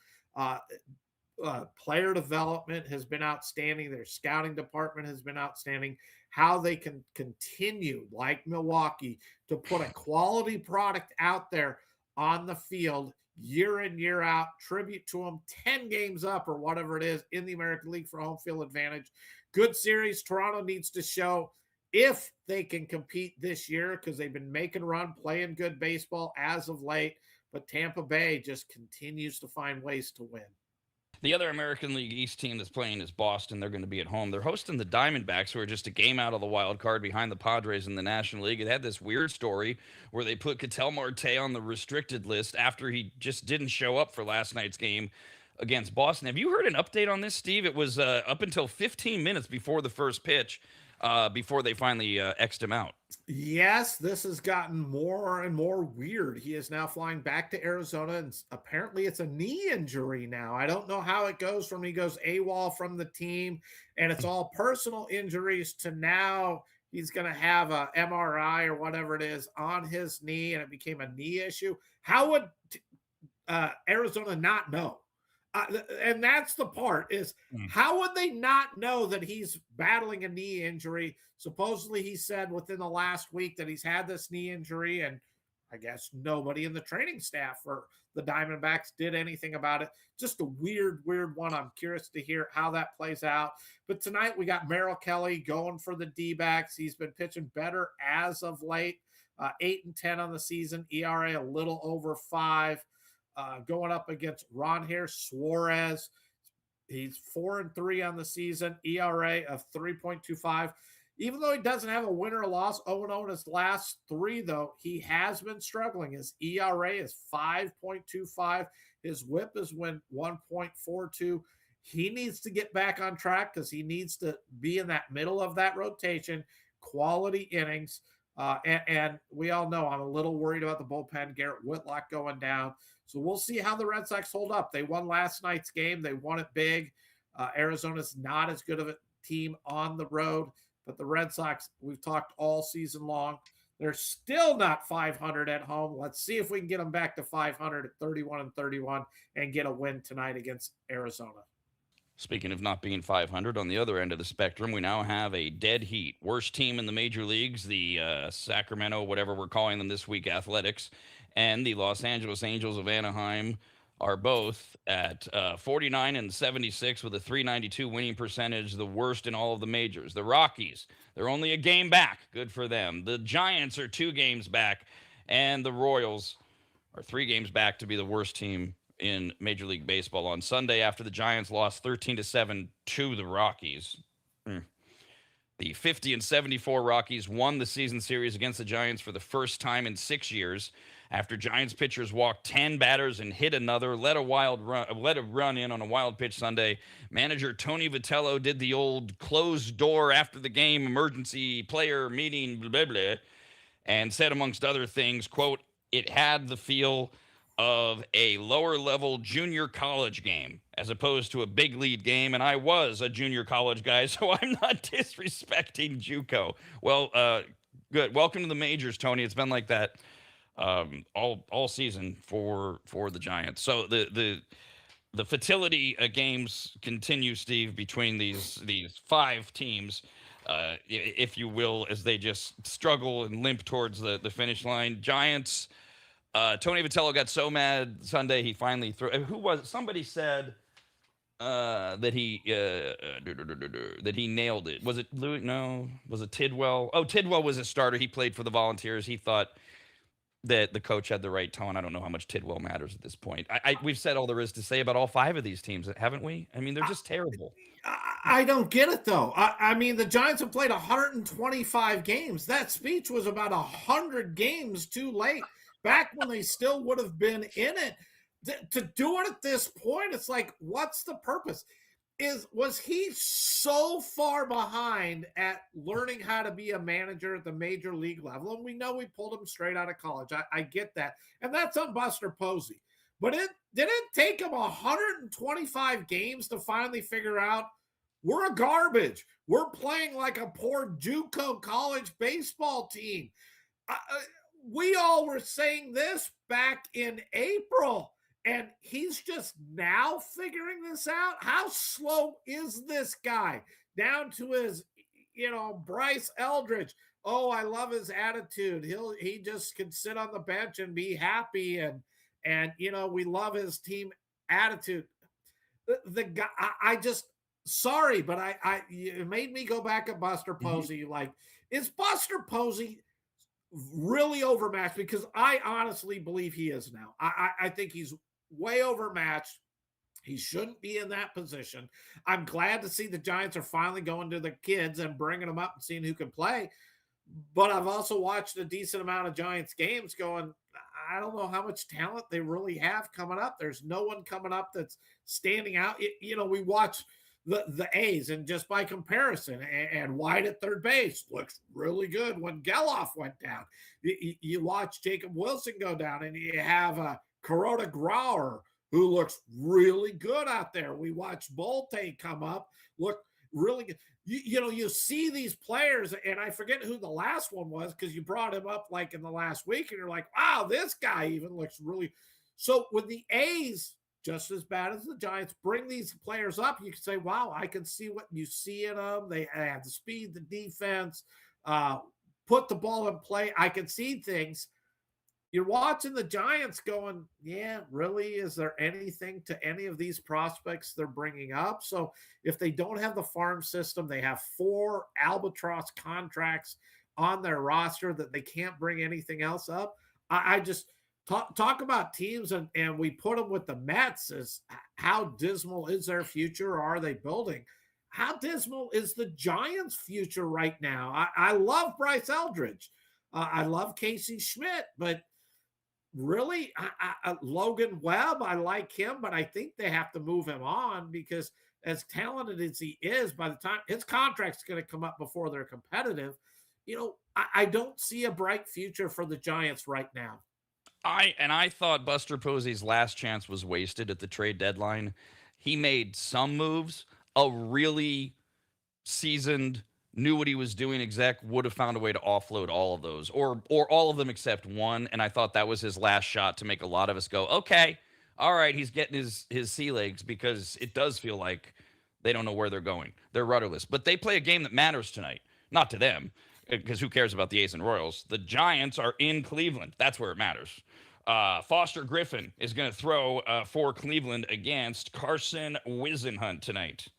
Player development has been outstanding. Their scouting department has been outstanding. How they can continue, like Milwaukee, to put a quality product out there on the field year in, year out. Tribute to them, 10 games up or whatever it is in the American League for home field advantage. Good series. Toronto needs to show if they can compete this year, because they've been making a run, playing good baseball as of late. But Tampa Bay just continues to find ways to win. The other American League East team that's playing is Boston. They're going to be at home. They're hosting the Diamondbacks, who are just a game out of the wild card behind the Padres in the National League. It had this weird story where they put Ketel Marte on the restricted list after he just didn't show up for last night's game against Boston. Have you heard an update on this, Steve? It was up until 15 minutes before the first pitch before they finally X'd him out. Yes, this has gotten more and more weird. He is now flying back to Arizona, and apparently it's a knee injury now. I don't know how it goes from he goes AWOL from the team, and it's all personal injuries, to now he's going to have a MRI or whatever it is on his knee, and it became a knee issue. How would Arizona not know? And that's the part is how would they not know that he's battling a knee injury? Supposedly he said within the last week that he's had this knee injury, and I guess nobody in the training staff for the Diamondbacks did anything about it. Just a weird one. I'm curious to hear how that plays out. But tonight we got Merrill Kelly going for the D-backs. He's been pitching better as of late. 8-10 on the season, ERA a little over 5. Going up against Ronher Suarez. He's 4-3 on the season, ERA of 3.25. Even though he doesn't have a win or a loss, 0-0 in his last 3, though, he has been struggling. His ERA is 5.25. His WHIP is 1.42. He needs to get back on track because he needs to be in that middle of that rotation, quality innings. And we all know I'm a little worried about the bullpen, Garrett Whitlock going down. So we'll see how the Red Sox hold up. They won last night's game. They won it big. Arizona's not as good of a team on the road, but the Red Sox, we've talked all season long, they're still not 500 at home. Let's see if we can get them back to 500 at 31-31 and get a win tonight against Arizona. Speaking of not being 500, on the other end of the spectrum, we now have a dead heat. Worst team in the major leagues, the Sacramento, whatever we're calling them this week, Athletics, and the Los Angeles Angels of Anaheim are both at 49-76 with a 392 winning percentage, the worst in all of the majors. The Rockies, they're only a game back. Good for them. The Giants are 2 games back, and the Royals are 3 games back to be the worst team in Major League Baseball on Sunday after the Giants lost 13-7 to the Rockies. The 50-74 Rockies won the season series against the Giants for the first time in 6 years after Giants pitchers walked 10 batters and hit another, let a run in on a wild pitch Sunday. Manager Tony Vitello did the old closed door after the game emergency player meeting, blah, blah, blah, and said, amongst other things, quote, "It had the feel of a lower level junior college game as opposed to a big league game. And I was a junior college guy, so I'm not disrespecting JUCO." Well, good. Welcome to the majors, Tony. It's been like that all season for the Giants. So the fertility games continue, Steve, between these 5 teams, if you will, as they just struggle and limp towards the finish line. Giants. Tony Vitello got so mad Sunday he finally threw. Who was it? Somebody said that he nailed it. Was it Louis? No. Was it Tidwell? Oh, Tidwell was his starter. He played for the Volunteers. He thought that the coach had the right tone. I don't know how much Tidwell matters at this point. We've said all there is to say about all 5 of these teams, haven't we? I mean, they're just terrible. I don't get it, though. I mean, the Giants have played 125 games. That speech was about 100 games too late, back when they still would have been in it. To do it at this point, it's like, what's the purpose? Was he so far behind at learning how to be a manager at the major league level? And we know we pulled him straight out of college. I get that. And that's on Buster Posey. But did it take him 125 games to finally figure out we're a garbage? We're playing like a poor JUCO college baseball team. We all were saying this back in April. And he's just now figuring this out. How slow is this guy? Down to his, Bryce Eldridge. Oh, I love his attitude. He just can sit on the bench and be happy. And we love his team attitude. The guy, I just, sorry, but it made me go back at Buster Posey. Mm-hmm. Like, is Buster Posey really overmatched? Because I honestly believe he is now. I think he's way overmatched. He shouldn't be in that position. I'm glad to see the Giants are finally going to the kids and bringing them up and seeing who can play. But I've also watched a decent amount of Giants games going, I don't know how much talent they really have coming up. There's no one coming up that's standing out. We watch the A's, and just by comparison, and White at third base looks really good when Geloff went down. You watch Jacob Wilson go down, and you have a Kuroda Grauer, who looks really good out there. We watched Bullpen come up, look really good. You see these players, and I forget who the last one was because you brought him up like in the last week, and you're like, wow, this guy even looks really. So when the A's, just as bad as the Giants, bring these players up, you can say, wow, I can see what you see in them. They have the speed, the defense, put the ball in play. I can see things. You're watching the Giants going, yeah, really? Is there anything to any of these prospects they're bringing up? So if they don't have the farm system, they have 4 albatross contracts on their roster that they can't bring anything else up. I just talk about teams, and we put them with the Mets as how dismal is their future, or are they building? How dismal is the Giants' future right now? I love Bryce Eldridge. I love Casey Schmidt, but really, Logan Webb, I like him, but I think they have to move him on because as talented as he is, by the time his contract's going to come up before they're competitive, I don't see a bright future for the Giants right now. I thought Buster Posey's last chance was wasted at the trade deadline. He made some moves. A really seasoned, knew what he was doing exec would have found a way to offload all of those, or all of them except one. And I thought that was his last shot to make a lot of us go, okay, all right, he's getting his sea legs, because it does feel like they don't know where they're going. They're rudderless. But they play a game that matters tonight. Not to them, because who cares about the A's and Royals? The Giants are in Cleveland. That's where it matters. Foster Griffin is going to throw for Cleveland against Carson Whisenhunt tonight.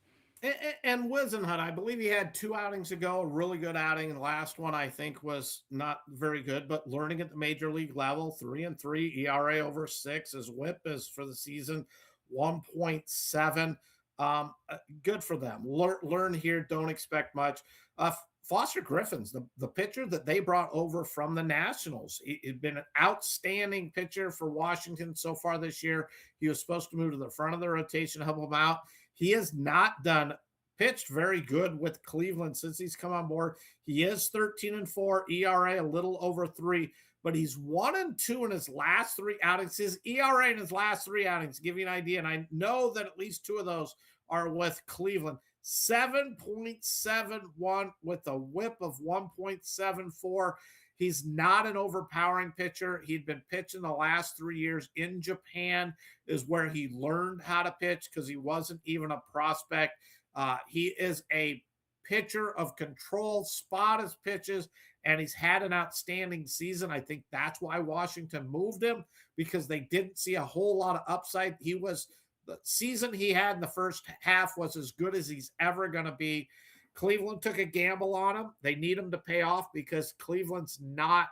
And Whisenhunt, I believe he had 2 outings ago, a really good outing. The last one, I think, was not very good, but learning at the major league level, 3-3, ERA over 6. His whip is for the season 1.7. Good for them. Learn here. Don't expect much. Foster Griffin's the pitcher that they brought over from the Nationals. He'd been an outstanding pitcher for Washington so far this year. He was supposed to move to the front of the rotation to help him out. He has not pitched very good with Cleveland since he's come on board. He is 13-4, ERA a little over 3, but he's 1-2 in his last 3 outings. His ERA in his last 3 outings, to give you an idea, and I know that at least 2 of those are with Cleveland. 7.71 with a whip of 1.74. He's not an overpowering pitcher. He'd been pitching the last 3 years in Japan is where he learned how to pitch because he wasn't even a prospect. He is a pitcher of control, spot his pitches, and he's had an outstanding season. I think that's why Washington moved him, because they didn't see a whole lot of upside. The season he had in the first half was as good as he's ever going to be. Cleveland took a gamble on him. They need him to pay off because Cleveland's not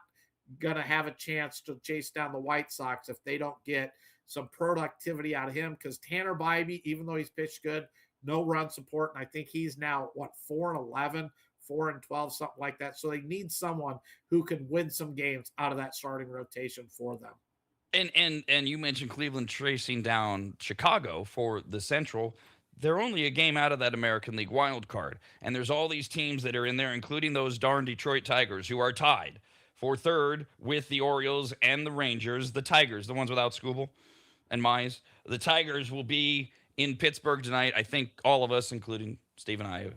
going to have a chance to chase down the White Sox if they don't get some productivity out of him, because Tanner Bybee, even though he's pitched good, no run support, and I think he's now, 4-11, 4-12, something like that. So they need someone who can win some games out of that starting rotation for them. And you mentioned Cleveland tracing down Chicago for the Central. They're only a game out of that American League wild card. And there's all these teams that are in there, including those darn Detroit Tigers, who are tied for third with the Orioles and the Rangers. The Tigers, the ones without Skubal and Mize. The Tigers will be in Pittsburgh tonight. I think all of us, including Steve and I,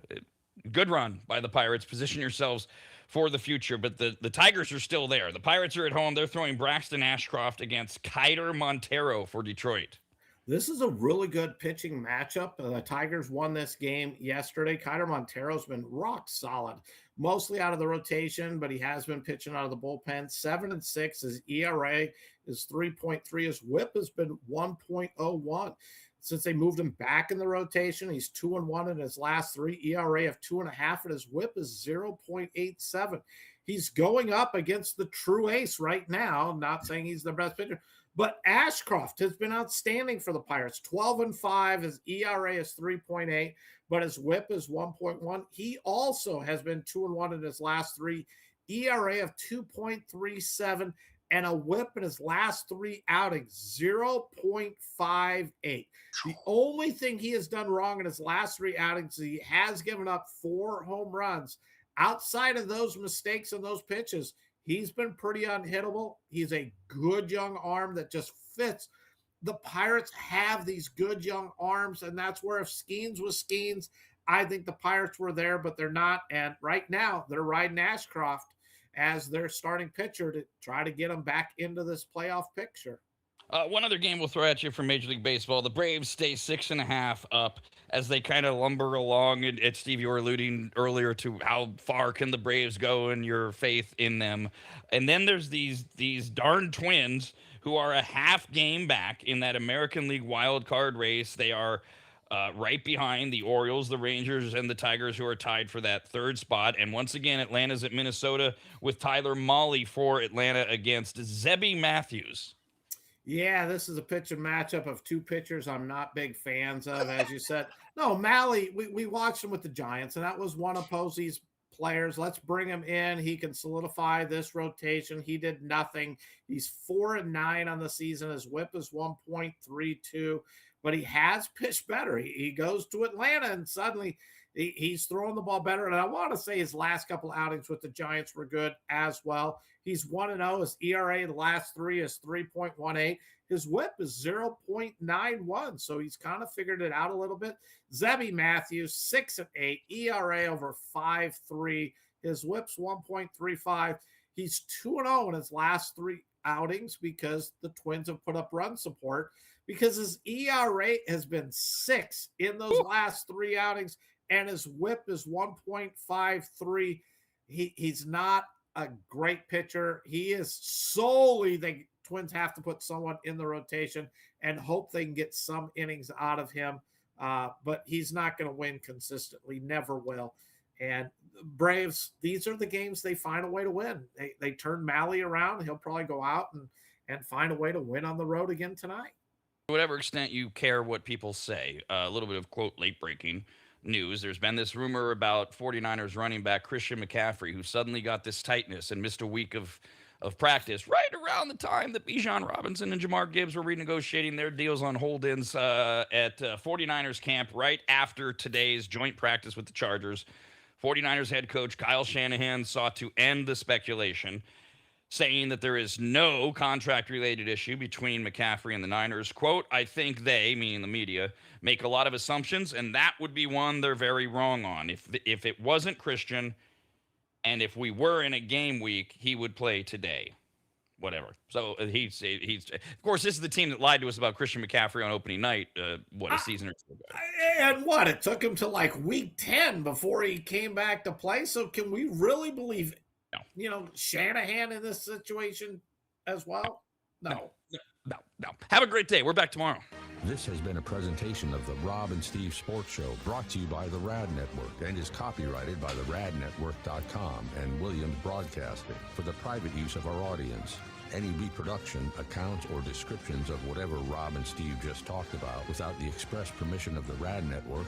good run by the Pirates. Position yourselves for the future, but the Tigers are still there. The Pirates are at home. They're throwing Braxton Ashcroft against Ketel Marte for Detroit. This is a really good pitching matchup. The Tigers won this game yesterday. Ketel Montero's been rock solid, mostly out of the rotation, but he has been pitching out of the bullpen. 7-6. His ERA is 3.3. His WHIP has been 1.01. Since they moved him back in the rotation, he's 2-1 in his last 3, ERA of 2.5, and his WHIP is 0.87. He's going up against the true ace right now. I'm not saying he's the best pitcher, but Ashcroft has been outstanding for the Pirates. 12-5, his ERA is 3.8, but his WHIP is 1.1. He also has been 2-1 in his last 3, ERA of 2.37. and a WHIP in his last 3 outings, 0.58. The only thing he has done wrong in his last 3 outings is he has given up 4 home runs. Outside of those mistakes and those pitches, he's been pretty unhittable. He's a good young arm that just fits. The Pirates have these good young arms, and that's where if Skeens was Skeens, I think the Pirates were there, but they're not. And right now, they're riding Ashcroft as their starting pitcher to try to get them back into this playoff picture. One other game we'll throw at you from Major League Baseball. The Braves stay 6.5 up as they kind of lumber along. And Steve, you were alluding earlier to how far can the Braves go and your faith in them. And then there's these darn Twins who are a half game back in that American League wild card race. They are right behind the Orioles, the Rangers, and the Tigers, who are tied for that 3rd spot. And once again, Atlanta's at Minnesota with Tyler Mahle for Atlanta against Zebby Matthews. Yeah, this is a pitching matchup of 2 pitchers I'm not big fans of, as you said. No, Mahle, we watched him with the Giants, and that was one of Posey's players. Let's bring him in. He can solidify this rotation. He did nothing. He's 4-9 on the season. His WHIP is 1.32. But he has pitched better. He goes to Atlanta, and suddenly he's throwing the ball better. And I want to say his last couple outings with the Giants were good as well. He's 1-0. His ERA the last 3 is 3.18. His WHIP is 0.91. So he's kind of figured it out a little bit. Zebby Matthews, 6-8, ERA over 5.3. His WHIP's 1.35. He's 2-0 in his last 3 outings because the Twins have put up run support, because his ERA has been 6 in those last 3 outings, and his WHIP is 1.53. He's not a great pitcher. He is solely the Twins have to put someone in the rotation and hope they can get some innings out of him. But he's not going to win consistently, never will. And Braves, these are the games they find a way to win. They turn Mahle around. He'll probably go out and find a way to win on the road again tonight. whatever extent you care what people say, a little bit of, quote, late-breaking news. There's been this rumor about 49ers running back Christian McCaffrey, who suddenly got this tightness and missed a week of practice right around the time that Bijan Robinson and Jamar Gibbs were renegotiating their deals on hold-ins at 49ers camp right after today's joint practice with the Chargers. 49ers head coach Kyle Shanahan sought to end the speculation, saying that there is no contract-related issue between McCaffrey and the Niners. Quote, I think they, meaning the media, make a lot of assumptions, and that would be one they're very wrong on. If it wasn't Christian, and if we were in a game week, he would play today. Whatever. So he's of course, this is the team that lied to us about Christian McCaffrey on opening night, a season or two ago. And what? It took him to like week 10 before he came back to play. So can we really believe Shanahan in this situation as well? No. Have a great day. We're back tomorrow. This has been a presentation of the Rob and Steve Sports Show, brought to you by the Rad Network and is copyrighted by the radnetwork.com and Williams Broadcasting for the private use of our audience. Any reproduction, accounts, or descriptions of whatever Rob and Steve just talked about without the express permission of the Rad Network